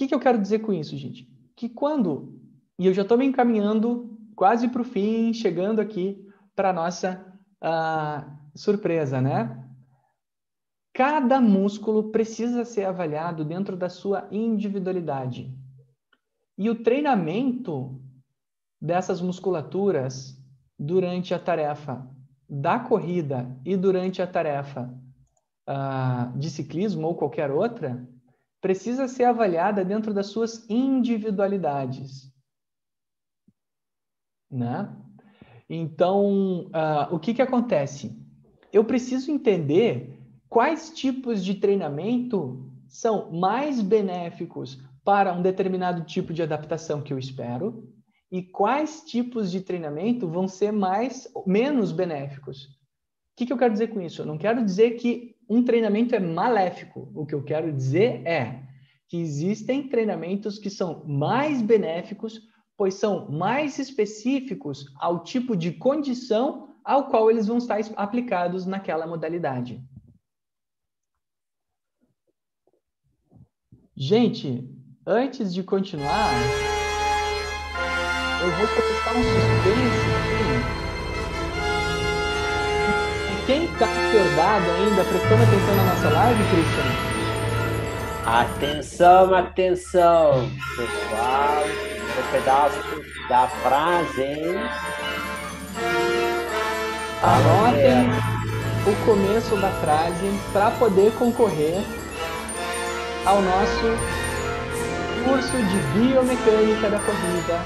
o que eu quero dizer com isso, gente? Que quando, e eu já estou me encaminhando quase para o fim, chegando aqui para a nossa surpresa, né? Cada músculo precisa ser avaliado dentro da sua individualidade. E o treinamento dessas musculaturas durante a tarefa da corrida e durante a tarefa de ciclismo ou qualquer outra, precisa ser avaliada dentro das suas individualidades, né? Então, o que acontece? Eu preciso entender quais tipos de treinamento são mais benéficos para um determinado tipo de adaptação que eu espero e quais tipos de treinamento vão ser menos benéficos. O que eu quero dizer com isso? Eu não quero dizer que um treinamento é maléfico. O que eu quero dizer é que existem treinamentos que são mais benéficos, pois são mais específicos ao tipo de condição ao qual eles vão estar aplicados naquela modalidade. Gente, antes de continuar, eu vou começar um suspense aqui. Quem está acordado ainda, prestando atenção na nossa live, Christian? Atenção, atenção, pessoal, o pedaço da frase, hein? Anotem o começo da frase para poder concorrer ao nosso curso de biomecânica da corrida.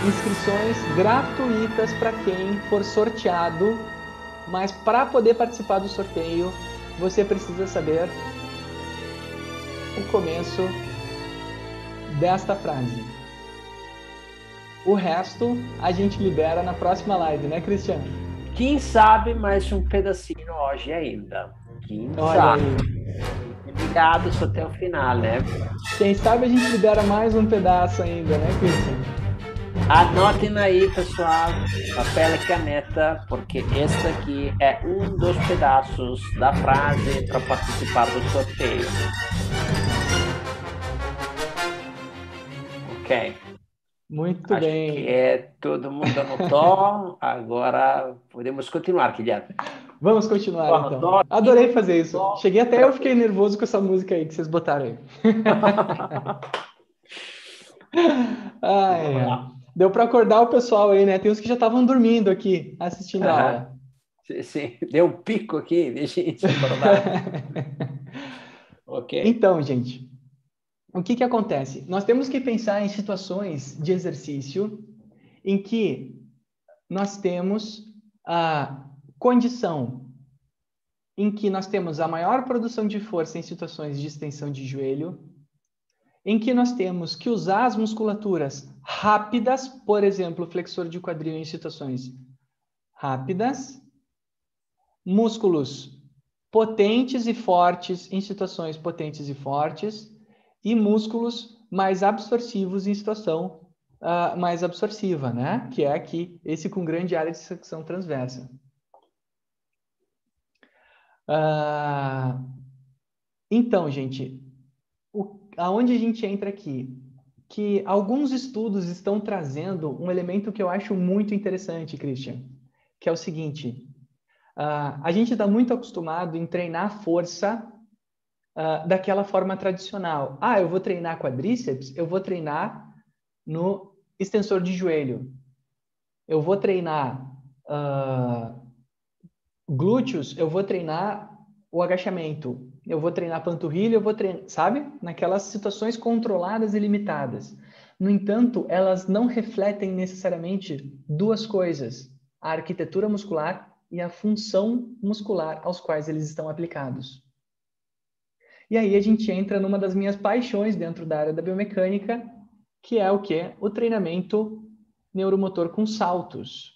Inscrições gratuitas para quem for sorteado, mas para poder participar do sorteio, você precisa saber o começo desta frase. O resto a gente libera na próxima live, né, Cristiano? Quem sabe mais um pedacinho hoje ainda. Quem sabe? Ligado até o final, né? Quem sabe a gente libera mais um pedaço ainda, né, Cristiano? Anotem aí, pessoal, papel e caneta, porque este aqui é um dos pedaços da frase para participar do sorteio. Ok. Muito Acho bem. que todo mundo anotou. Agora podemos continuar, Guilherme. Vamos continuar, então. Adorei fazer isso. Cheguei até eu fiquei nervoso com essa música aí que vocês botaram aí. Deu para acordar o pessoal aí, né? Tem uns que já estavam dormindo aqui, assistindo a aula. Sim, deu um pico aqui de gente acordar. Ok. Então, gente, o que acontece? Nós temos que pensar em situações de exercício em que nós temos a condição em que nós temos a maior produção de força em situações de extensão de joelho, em que nós temos que usar as musculaturas rápidas, por exemplo, o flexor de quadril em situações rápidas, músculos potentes e fortes em situações potentes e fortes, e músculos mais absorvivos em situação mais absortiva, né? Que é aqui, esse com grande área de secção transversa. Então, gente, aonde a gente entra aqui? Que alguns estudos estão trazendo um elemento que eu acho muito interessante, Christian, que é o seguinte: a gente está muito acostumado em treinar força daquela forma tradicional. Eu vou treinar quadríceps, eu vou treinar no extensor de joelho. Eu vou treinar glúteos, eu vou treinar o agachamento. Eu vou treinar panturrilha, eu vou treinar, sabe? Naquelas situações controladas e limitadas. No entanto, elas não refletem necessariamente duas coisas: a arquitetura muscular e a função muscular aos quais eles estão aplicados. E aí a gente entra numa das minhas paixões dentro da área da biomecânica, que é o quê? O treinamento neuromotor com saltos,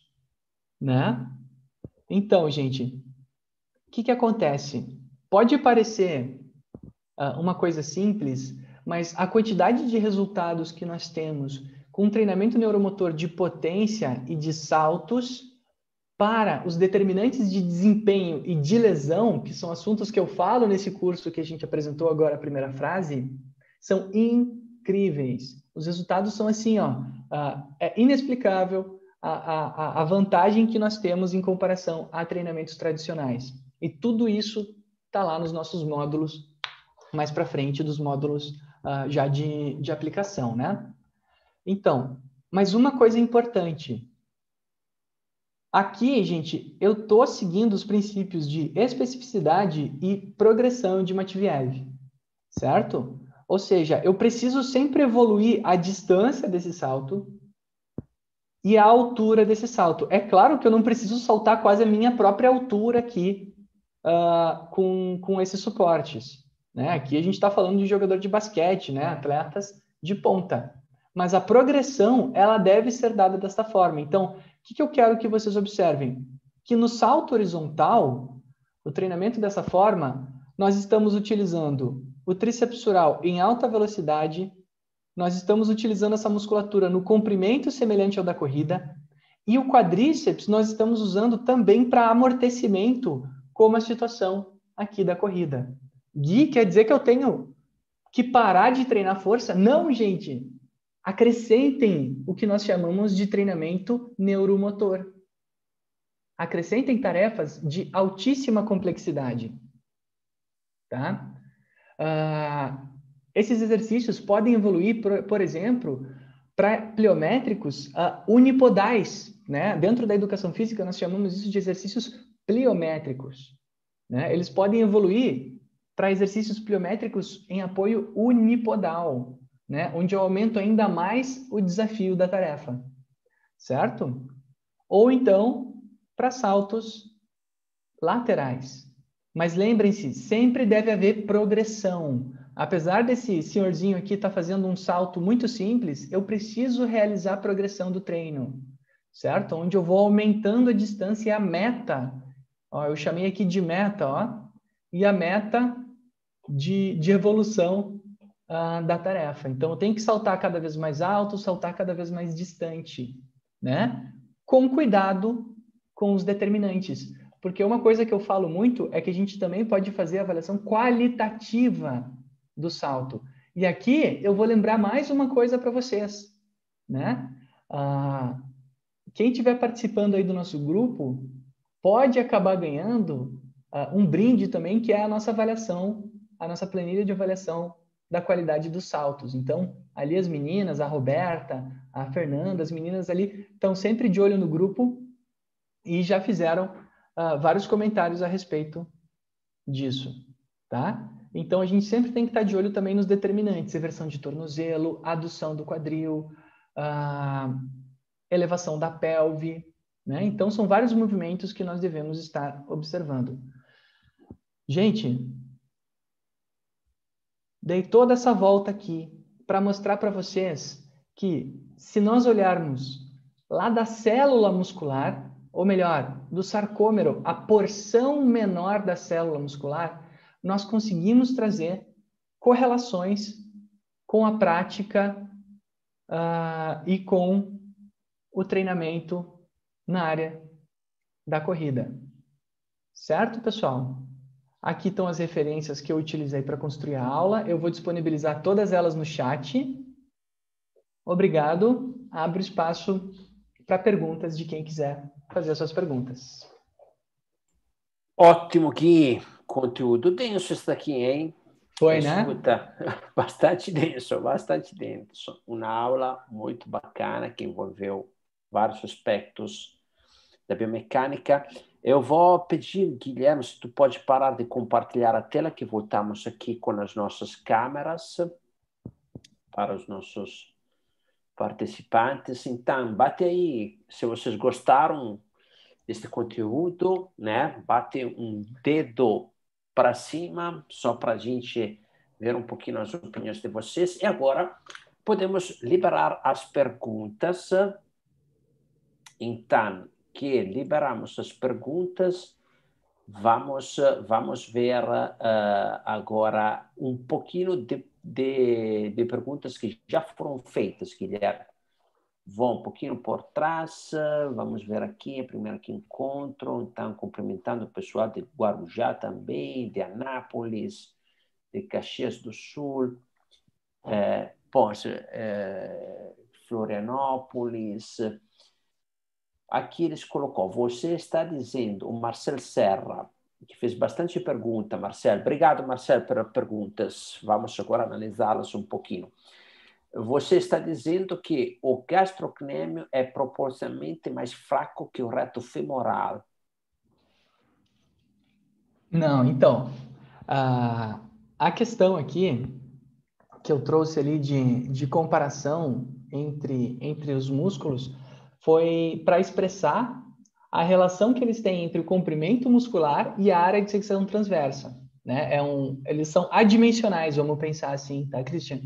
né? Então, gente, o que acontece? Pode parecer uma coisa simples, mas a quantidade de resultados que nós temos com um treinamento neuromotor de potência e de saltos para os determinantes de desempenho e de lesão, que são assuntos que eu falo nesse curso que a gente apresentou agora, a primeira frase, são incríveis. Os resultados são assim, é inexplicável a vantagem que nós temos em comparação a treinamentos tradicionais. E tudo isso está lá nos nossos módulos, mais para frente dos módulos já de aplicação, né? Então, mas uma coisa importante. Aqui, gente, eu estou seguindo os princípios de especificidade e progressão de Matveev, certo? Ou seja, eu preciso sempre evoluir a distância desse salto e a altura desse salto. É claro que eu não preciso saltar quase a minha própria altura aqui com esses suportes, né? Aqui a gente está falando de jogador de basquete, né? Atletas de ponta. Mas a progressão, ela deve ser dada desta forma. Então, o que eu quero que vocês observem? Que no salto horizontal, o treinamento dessa forma, nós estamos utilizando o tríceps sural em alta velocidade, nós estamos utilizando essa musculatura no comprimento semelhante ao da corrida, e o quadríceps nós estamos usando também para amortecimento, como a situação aqui da corrida. Gui, quer dizer que eu tenho que parar de treinar força? Não, gente! Acrescentem o que nós chamamos de treinamento neuromotor. Acrescentem tarefas de altíssima complexidade. Tá? Esses exercícios podem evoluir, por exemplo, para pliométricos unipodais. Né? Dentro da educação física, nós chamamos isso de exercícios pliométricos. Né? Eles podem evoluir para exercícios pliométricos em apoio unipodal, né? Onde eu aumento ainda mais o desafio da tarefa, certo? Ou então, para saltos laterais. Mas lembrem-se, sempre deve haver progressão. Apesar desse senhorzinho aqui estar fazendo um salto muito simples, eu preciso realizar a progressão do treino, certo? Onde eu vou aumentando a distância e a meta. Eu chamei aqui de meta, e a meta de evolução da tarefa. Então, eu tenho que saltar cada vez mais alto, saltar cada vez mais distante, né? Com cuidado com os determinantes. Porque uma coisa que eu falo muito é que a gente também pode fazer a avaliação qualitativa do salto. E aqui eu vou lembrar mais uma coisa para vocês, né? Quem estiver participando aí do nosso grupo pode acabar ganhando um brinde também, que é a nossa avaliação, a nossa planilha de avaliação da qualidade dos saltos. Então, ali as meninas, a Roberta, a Fernanda, as meninas ali estão sempre de olho no grupo e já fizeram vários comentários a respeito disso, tá? Então, a gente sempre tem que estar de olho também nos determinantes, reversão de tornozelo, adução do quadril, elevação da pelve, né? Então, são vários movimentos que nós devemos estar observando. Gente, dei toda essa volta aqui para mostrar para vocês que, se nós olharmos lá da célula muscular, ou melhor, do sarcômero, a porção menor da célula muscular, nós conseguimos trazer correlações com a prática e com o treinamento na área da corrida. Certo, pessoal? Aqui estão as referências que eu utilizei para construir a aula. Eu vou disponibilizar todas elas no chat. Obrigado. Abro espaço para perguntas de quem quiser fazer as suas perguntas. Ótimo, Gui. Conteúdo denso isso daqui, hein? Foi, né? Escuta, bastante denso, bastante denso. Uma aula muito bacana que envolveu vários aspectos da biomecânica. Eu vou pedir, Guilherme, se tu pode parar de compartilhar a tela, que voltamos aqui com as nossas câmeras para os nossos participantes. Então, bate aí, se vocês gostaram deste conteúdo, né? Bate um dedo para cima, só para a gente ver um pouquinho as opiniões de vocês. E agora podemos liberar as perguntas. Então, que liberamos as perguntas, vamos ver agora um pouquinho de perguntas que já foram feitas, Guilherme. Vou um pouquinho por trás, vamos ver aqui, primeiro que encontro, então cumprimentando o pessoal de Guarujá também, de Anápolis, de Caxias do Sul, Florianópolis. Aqui eles colocou, você está dizendo, o Marcel Serra, que fez bastante pergunta, Marcel. Obrigado, Marcel, pelas perguntas. Vamos agora analisá-las um pouquinho. Você está dizendo que o gastrocnêmio é proporcionalmente mais fraco que o reto femoral. Não, então, a questão aqui que eu trouxe ali de comparação entre os músculos foi para expressar a relação que eles têm entre o comprimento muscular e a área de secção transversa, né? Eles são adimensionais, vamos pensar assim, tá, Christian?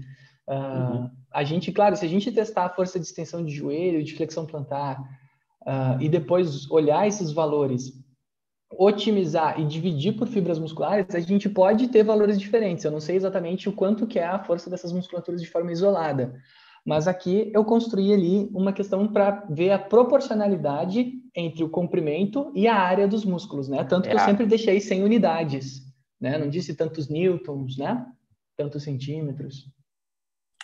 A gente, claro, se a gente testar a força de extensão de joelho, de flexão plantar, e depois olhar esses valores, otimizar e dividir por fibras musculares, a gente pode ter valores diferentes. Eu não sei exatamente o quanto que é a força dessas musculaturas de forma isolada, mas aqui eu construí ali uma questão para ver a proporcionalidade entre o comprimento e a área dos músculos, né? Tanto que eu sempre deixei 100 unidades, né? Não disse tantos newtons, né? Tantos centímetros.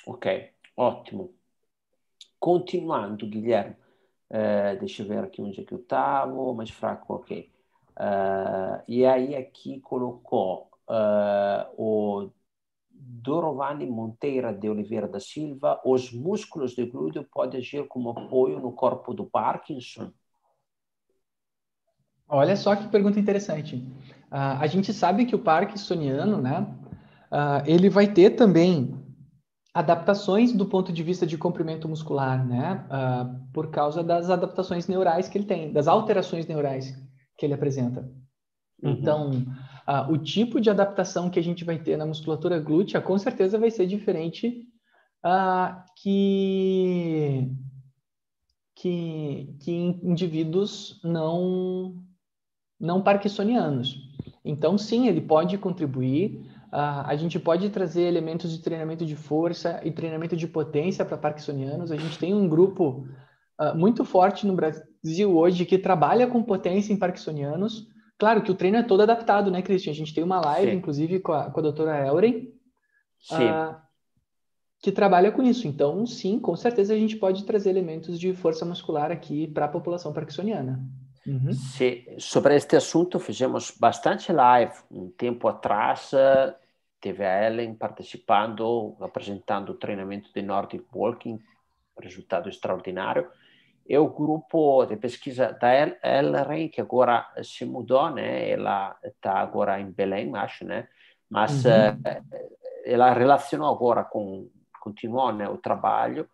Ok, ótimo. Continuando, Guilherme. Deixa eu ver aqui onde é que eu estava, mais fraco, ok. E aí aqui colocou o Dorovani Monteira de Oliveira da Silva, os músculos do glúteo podem agir como apoio no corpo do Parkinson? Olha só que pergunta interessante. A gente sabe que o parkinsoniano, né, ele vai ter também adaptações do ponto de vista de comprimento muscular, né, por causa das adaptações neurais que ele tem, das alterações neurais que ele apresenta. Então, o tipo de adaptação que a gente vai ter na musculatura glútea, com certeza vai ser diferente que em indivíduos não parkinsonianos. Então, sim, ele pode contribuir. A gente pode trazer elementos de treinamento de força e treinamento de potência para parkinsonianos. A gente tem um grupo muito forte no Brasil hoje que trabalha com potência em parkinsonianos. Claro que o treino é todo adaptado, né, Christian? A gente tem uma live, sim, inclusive, com a doutora Elren, que trabalha com isso. Então, sim, com certeza a gente pode trazer elementos de força muscular aqui para a população parkinsoniana. Sobre este assunto, fizemos bastante live. Um tempo atrás, teve a Ellen participando, apresentando o treinamento de Nordic Walking, resultado extraordinário. E o grupo de pesquisa da Ellen, que agora se mudou, né? Ela está agora em Belém, acho, né? mas ela relacionou agora continuou, né, o trabalho,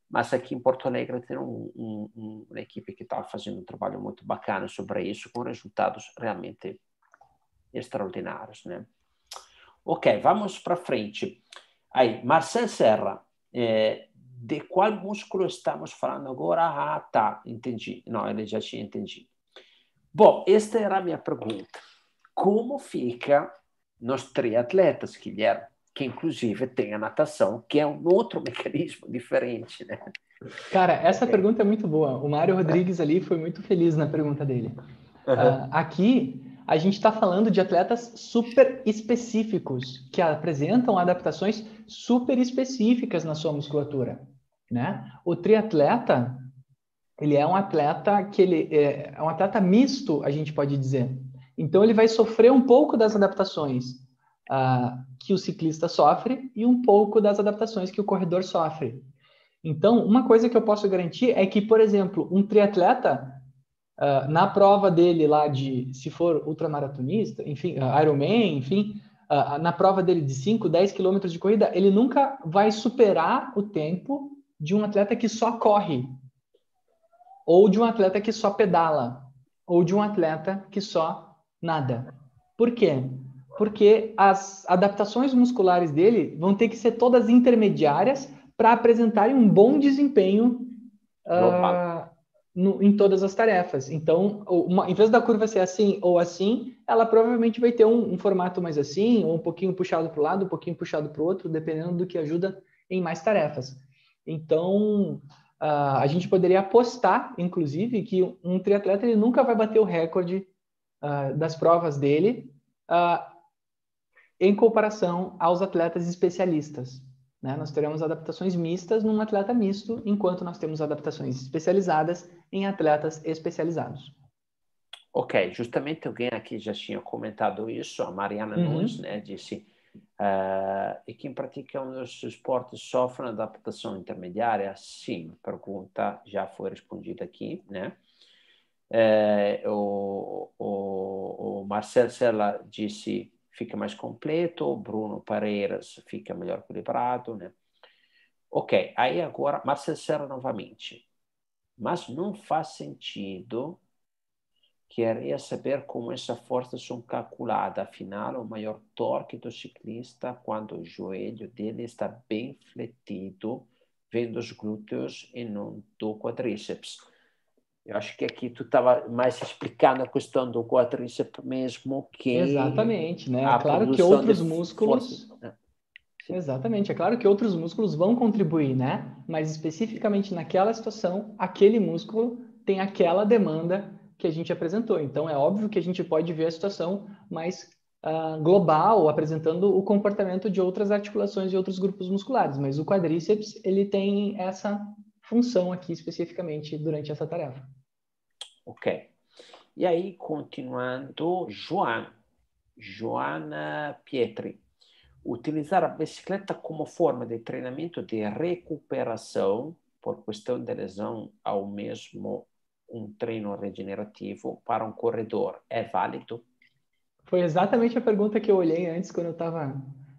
mas aqui em Porto Alegre tem uma equipe que está fazendo um trabalho muito bacana sobre isso, com resultados realmente extraordinários, né? Ok, vamos para frente. Aí, Marcel Serra, de qual músculo estamos falando agora? Ah, tá, entendi. Não, ele já tinha entendido. Bom, esta era a minha pergunta. Como fica nos triatletas, Guilherme? Que inclusive tem a natação, que é um outro mecanismo diferente, né? Cara, essa pergunta é muito boa. O Mário Rodrigues ali foi muito feliz na pergunta dele. Aqui, a gente está falando de atletas super específicos, que apresentam adaptações super específicas na sua musculatura, né? O triatleta, ele é um atleta que ele é um atleta misto, a gente pode dizer. Então, ele vai sofrer um pouco das adaptações que o ciclista sofre e um pouco das adaptações que o corredor sofre. Então, uma coisa que eu posso garantir é que, por exemplo, um triatleta, na prova dele lá de, se for ultramaratonista, enfim, Ironman, enfim, na prova dele de 5, 10 quilômetros de corrida, ele nunca vai superar o tempo de um atleta que só corre, ou de um atleta que só pedala, ou de um atleta que só nada. Por quê? Porque as adaptações musculares dele vão ter que ser todas intermediárias para apresentarem um bom desempenho em todas as tarefas. Então, em vez da curva ser assim ou assim, ela provavelmente vai ter um formato mais assim, ou um pouquinho puxado para o lado, um pouquinho puxado para o outro, dependendo do que ajuda em mais tarefas. Então, a gente poderia apostar, inclusive, que um triatleta ele nunca vai bater o recorde das provas dele em comparação aos atletas especialistas. Né? Nós teremos adaptações mistas num atleta misto, enquanto nós temos adaptações especializadas em atletas especializados. Ok, justamente alguém aqui já tinha comentado isso, a Mariana Nunes, né, disse e quem pratica um dos esportes sofre uma adaptação intermediária? Sim, a pergunta já foi respondida aqui, né? O Marcel Sella disse fica mais completo, o Bruno Pareiras fica melhor equilibrado, né? Ok, aí agora Marcel Serra novamente. Mas não faz sentido. Queria saber como essa força são calculada. Afinal, o maior torque do ciclista quando o joelho dele está bem fletido, vem dos glúteos e não do quadríceps. Eu acho que aqui tu estava mais explicando a questão do quadríceps mesmo que exatamente, né? a Claro que produção outros de músculos... força. Exatamente, é claro que outros músculos vão contribuir, né? Mas especificamente naquela situação, aquele músculo tem aquela demanda que a gente apresentou. Então é óbvio que a gente pode ver a situação mais global, apresentando o comportamento de outras articulações e outros grupos musculares, mas o quadríceps ele tem essa função aqui especificamente durante essa tarefa. Ok. E aí, continuando, Joana Pietri. Utilizar a bicicleta como forma de treinamento de recuperação por questão de lesão ao mesmo um treino regenerativo para um corredor é válido? Foi exatamente a pergunta que eu olhei antes quando eu estava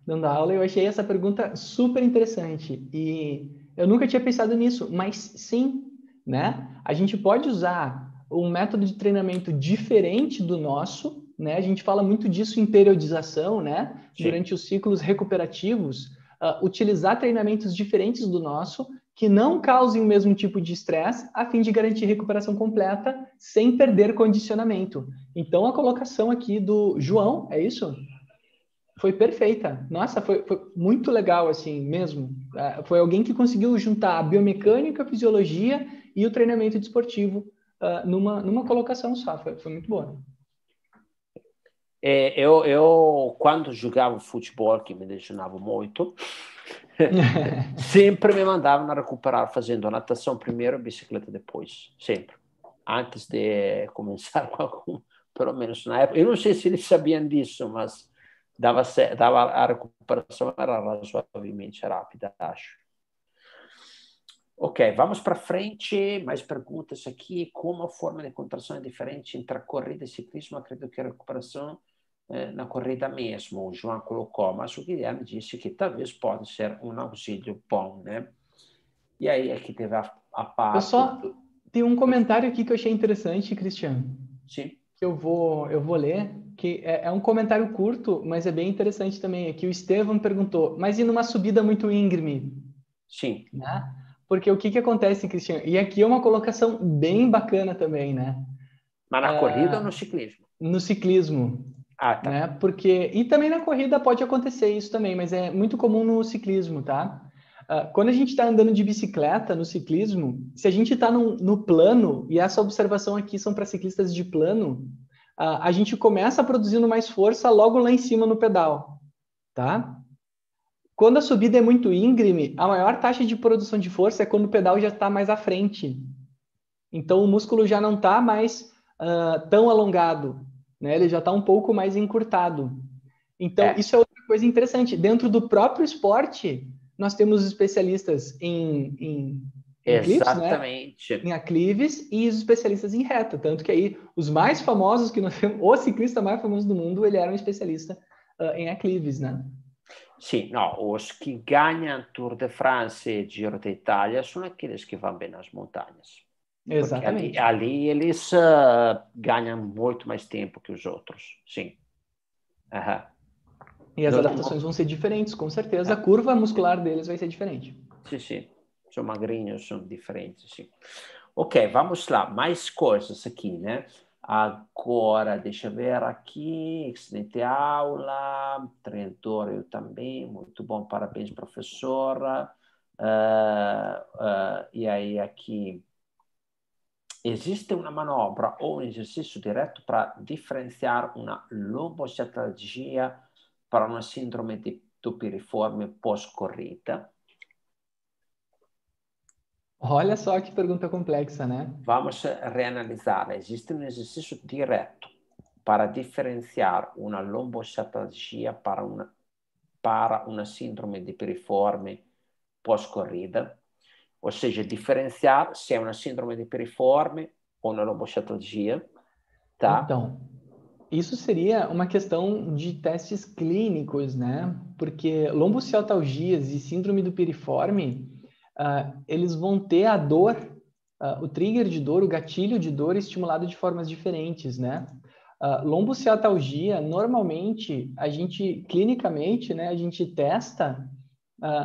dando aula. Eu achei essa pergunta super interessante e eu nunca tinha pensado nisso, mas sim, né? A gente pode usar um método de treinamento diferente do nosso, né? A gente fala muito disso em periodização, né? Sim. Durante os ciclos recuperativos, utilizar treinamentos diferentes do nosso que não causem o mesmo tipo de estresse, a fim de garantir recuperação completa sem perder condicionamento. Então, a colocação aqui do João, é isso? Foi perfeita. Nossa, foi muito legal, assim, mesmo. Foi alguém que conseguiu juntar a biomecânica, a fisiologia e o treinamento desportivo numa colocação só. Foi muito boa. Eu, quando jogava futebol, que me lesionava muito, sempre me mandavam recuperar fazendo natação primeiro e bicicleta depois. Sempre. Antes de começar com algum, pelo menos na época. Eu não sei se eles sabiam disso, mas dava a recuperação era razoavelmente rápida, acho. Ok, vamos para frente. Mais perguntas aqui. Como a forma de contração é diferente entre a corrida e ciclismo? Acredito que a recuperação na corrida mesmo, o João colocou, mas o Guilherme disse que talvez pode ser um auxílio bom, né? E aí aqui teve a Eu parte só tenho um comentário aqui que eu achei interessante, Cristiano, Sim, que eu vou ler, que é um comentário curto, mas é bem interessante também. Aqui o Estevam perguntou, mas e numa subida muito íngreme, sim. né? Porque o que acontece, Cristiano? E aqui é uma colocação bem bacana também, né? Mas na corrida ou no ciclismo? No ciclismo, Ah, tá. né? Porque e também na corrida pode acontecer isso também, mas é muito comum no ciclismo, tá? Quando a gente está andando de bicicleta no ciclismo, se a gente está no plano, e essa observação aqui são para ciclistas de plano, a gente começa produzindo mais força logo lá em cima no pedal, tá? Quando a subida é muito íngreme, a maior taxa de produção de força é quando o pedal já está mais à frente. Então o músculo já não está mais tão alongado, né? Ele já está um pouco mais encurtado. Então, É, isso é outra coisa interessante. Dentro do próprio esporte, nós temos especialistas em clips, né? Em exatamente. aclives e os especialistas em reta. Tanto que aí, os mais famosos que nós temos, o ciclista mais famoso do mundo, ele era um especialista em aclives, né? Sim, não, os que ganham Tour de France e Giro de Itália são aqueles que vão bem nas montanhas. Porque ali, Exatamente. ali eles ganham muito mais tempo que os outros. Sim. Aham. E as No, adaptações vão no, ser diferentes, com certeza. A é, curva muscular deles vai ser diferente. sim, sim. São magrinhos, são diferentes, sim. Ok, vamos lá. Mais coisas aqui, né? Agora, deixa eu ver aqui. Excelente aula. Treinador, eu também. Muito bom, parabéns, professora. E aí, aqui. Existe uma manobra ou um exercício direto para diferenciar uma lombocetalgia para uma síndrome do piriforme pós-corrida? Olha só que pergunta complexa, né? Vamos reanalisar. Existe um exercício direto para diferenciar uma lombocetalgia para uma síndrome de piriforme pós-corrida, ou seja, diferenciar se é uma síndrome de piriforme ou uma lombocetalgia, tá? Então, isso seria uma questão de testes clínicos, né? Porque lombocialtalgias e síndrome do piriforme, eles vão ter a dor, o trigger de dor, o gatilho de dor estimulado de formas diferentes, né? Lombocialtalgia, normalmente, a gente, clinicamente, né, a gente testa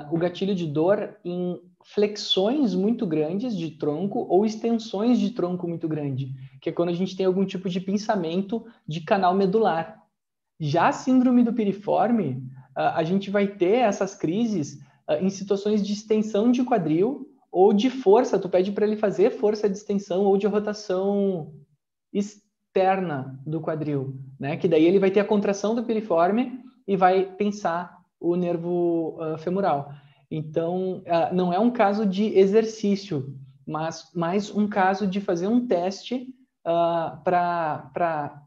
o gatilho de dor em flexões muito grandes de tronco ou extensões de tronco muito grande, que é quando a gente tem algum tipo de pinçamento de canal medular. Já a síndrome do piriforme, a gente vai ter essas crises em situações de extensão de quadril ou de força, tu pede para ele fazer força de extensão ou de rotação externa do quadril, né? Que daí ele vai ter a contração do piriforme e vai tensar o nervo femoral. Então, não é um caso de exercício, mas mais um caso de fazer um teste para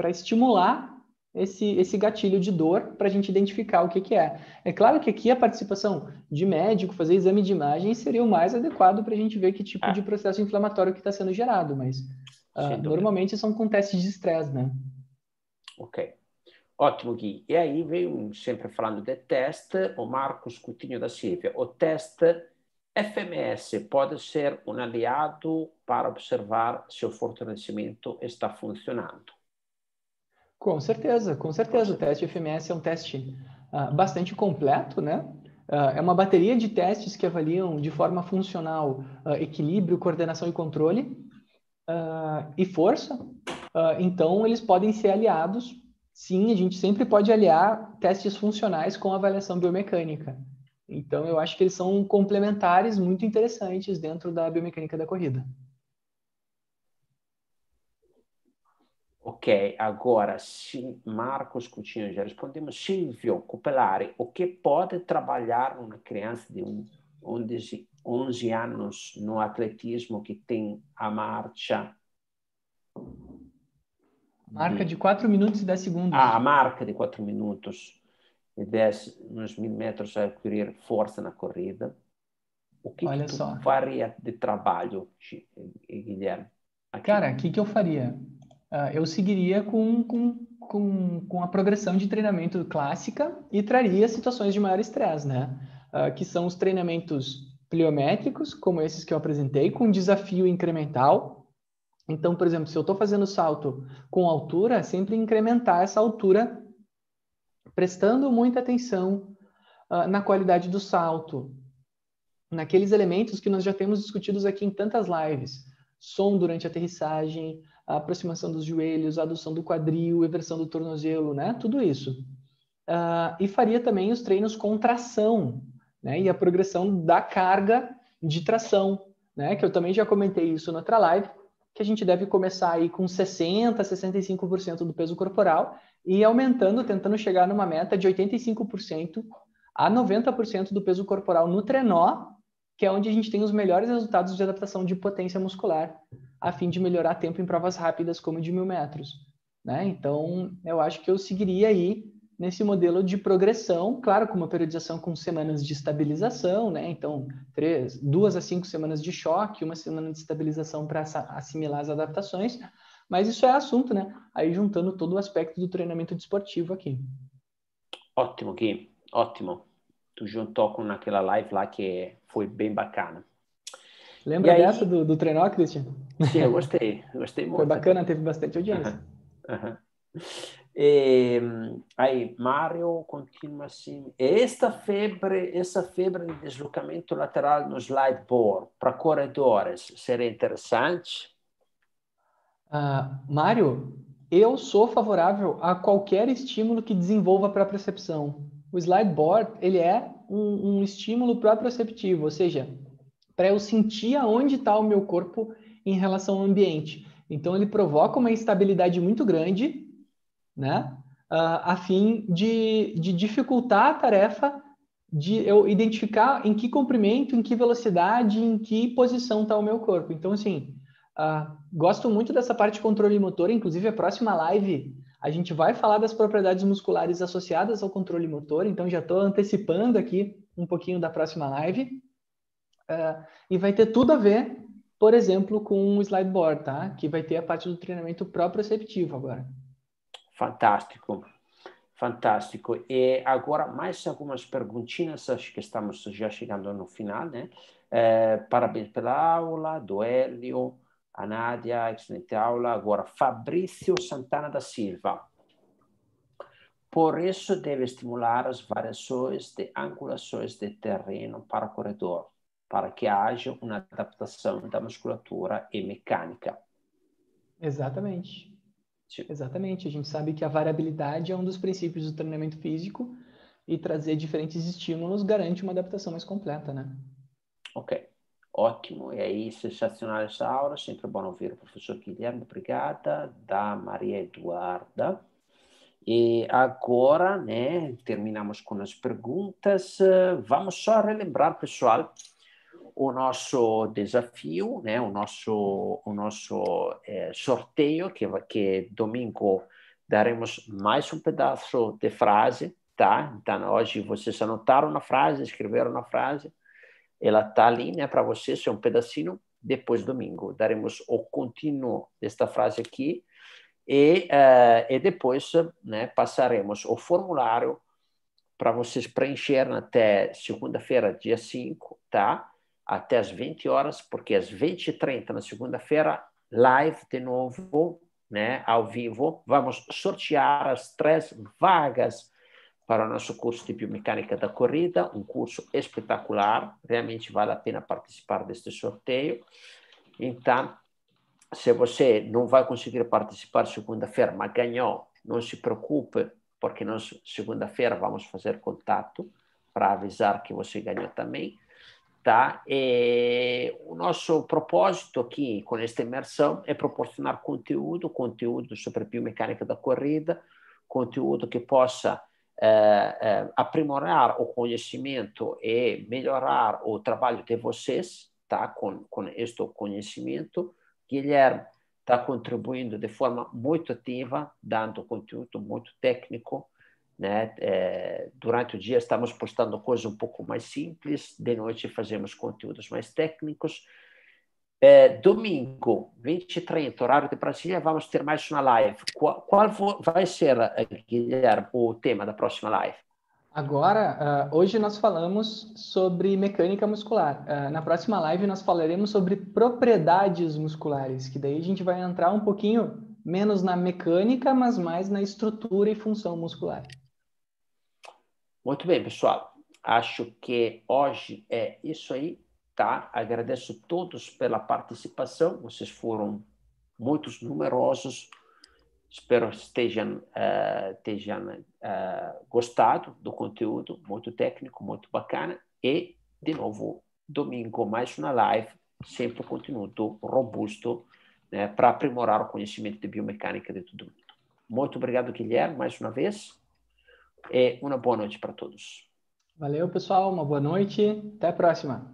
estimular esse gatilho de dor para a gente identificar o que, que é. É claro que aqui a participação de médico, fazer exame de imagem seria o mais adequado para a gente ver que tipo de processo inflamatório que está sendo gerado, mas Sem dúvida. normalmente são com testes de estresse, né? Ok. Ótimo, Gui. E aí veio, sempre falando de teste, o Marcos Coutinho da Silva. O teste FMS pode ser um aliado para observar se o fortalecimento está funcionando. Com certeza, com Com certeza. O teste certeza. FMS é um teste bastante completo, né? É uma bateria de testes que avaliam de forma funcional equilíbrio, coordenação e controle e força. Então, eles podem ser aliados. Sim, a gente sempre pode aliar testes funcionais com avaliação biomecânica. Então, eu acho que eles são complementares muito interessantes dentro da biomecânica da corrida. Ok, agora, Marcos Coutinho já respondemos. Silvio Copelari, o que pode trabalhar uma criança de 11 anos no atletismo que tem a marcha Marca de de 4 minutos e 10 a segundos. marca de 4 minutos e 10 nos 1000 metros a adquirir força na corrida. O que Olha tu só. faria de trabalho, Guilherme, aqui? Cara, o que que eu faria? eu seguiria com a progressão de treinamento clássica e traria situações de maior estresse, né? Que são os treinamentos pliométricos, como esses que eu apresentei, com desafio incremental. Então, por exemplo, se eu estou fazendo salto com altura, sempre incrementar essa altura, prestando muita atenção na qualidade do salto, naqueles elementos que nós já temos discutidos aqui em tantas lives. Som durante a aterrissagem, a aproximação dos joelhos, a adução do quadril, eversão do tornozelo, né? Tudo isso. E faria também os treinos com tração, né? E a progressão da carga de tração, né? Que eu também já comentei isso na outra live, que a gente deve começar aí com 60%, 65% do peso corporal e ir aumentando, tentando chegar numa meta de 85% a 90% do peso corporal no trenó, que é onde a gente tem os melhores resultados de adaptação de potência muscular, a fim de melhorar tempo em provas rápidas, como de 1.000 metros. Né? Então, eu acho que eu seguiria aí nesse modelo de progressão, claro, com uma periodização com semanas de estabilização, né? Então, 2 a 5 semanas de choque, 1 semana de estabilização para assimilar as adaptações, mas isso é assunto, né? Aí juntando todo o aspecto do treinamento desportivo aqui. Ótimo, Gui, ótimo. Tu juntou com aquela live lá que foi bem bacana. Lembra dessa do trenó, Christian? Sim, eu gostei muito. Foi bacana, teve bastante audiência. Aí, Mário continua assim. Essa febre de deslocamento lateral no slide board para corredores seria interessante? Mário, eu sou favorável a qualquer estímulo que desenvolva a propriocepção. O slide board, ele é um estímulo proprioceptivo, ou seja, para eu sentir aonde está o meu corpo em relação ao ambiente. Então, ele provoca uma instabilidade muito grande, né? A fim de dificultar a tarefa de eu identificar em que comprimento, em que velocidade, em que posição está o meu corpo. Então, assim, gosto muito dessa parte de controle motor, inclusive a próxima live a gente vai falar das propriedades musculares associadas ao controle motor, então já estou antecipando aqui um pouquinho da próxima live. E vai ter tudo a ver, por exemplo, com o slide board, tá? Que vai ter a parte do treinamento proprioceptivo agora. Fantástico, fantástico. E agora mais algumas perguntinhas, acho que estamos já chegando no final, né? Parabéns pela aula, do Hélio, a Nádia, excelente aula. Agora, Fabrício Santana da Silva. Por isso, deve estimular as variações de angulações de terreno para o corredor, para que haja uma adaptação da musculatura e mecânica. Exatamente. Sim. Exatamente. A gente sabe que a variabilidade é um dos princípios do treinamento físico e trazer diferentes estímulos garante uma adaptação mais completa, né? Ok. Ótimo. E aí, sensacional essa aula. Sempre bom ouvir o professor Guilherme. Obrigada. Da Maria Eduarda. E agora, né, terminamos com as perguntas. Vamos só relembrar, pessoal, o nosso desafio, né, o nosso sorteio, que domingo daremos mais um pedaço de frase, tá? Então, hoje vocês anotaram na frase, escreveram na frase, ela está ali, né, para vocês, é um pedacinho. Depois, domingo, daremos o contínuo desta frase aqui e depois, né, passaremos o formulário para vocês preencherem até segunda-feira, dia 5, tá? Até às 20 horas, porque às 20h30 na segunda-feira, live de novo, né, ao vivo, vamos sortear as 3 vagas para o nosso curso de biomecânica da corrida, um curso espetacular, realmente vale a pena participar deste sorteio. Então, se você não vai conseguir participar segunda-feira, mas ganhou, não se preocupe, porque nós segunda-feira vamos fazer contato para avisar que você ganhou também, tá? E o nosso propósito aqui com esta imersão é proporcionar conteúdo sobre biomecânica da corrida, conteúdo que possa aprimorar o conhecimento e melhorar o trabalho de vocês, tá? Com este conhecimento. Guilherme está contribuindo de forma muito ativa, dando conteúdo muito técnico, né? Durante o dia estamos postando coisas um pouco mais simples, de noite fazemos conteúdos mais técnicos. Domingo, 20h30, horário de Brasília, vamos ter mais uma live. Qual vai ser, Guilherme, o tema da próxima live? Agora, hoje nós falamos sobre mecânica muscular. Na próxima live nós falaremos sobre propriedades musculares, que daí a gente vai entrar um pouquinho menos na mecânica, mas mais na estrutura e função muscular. Muito bem, pessoal. Acho que hoje é isso aí, tá? Agradeço a todos pela participação. Vocês foram muito numerosos. Espero que estejam gostado do conteúdo, muito técnico, muito bacana. E, de novo, domingo, mais uma live, sempre conteúdo robusto, né, para aprimorar o conhecimento de biomecânica de todo mundo. Muito obrigado, Guilherme, mais uma vez. E uma boa noite para todos. Valeu, pessoal. Uma boa noite. Até a próxima.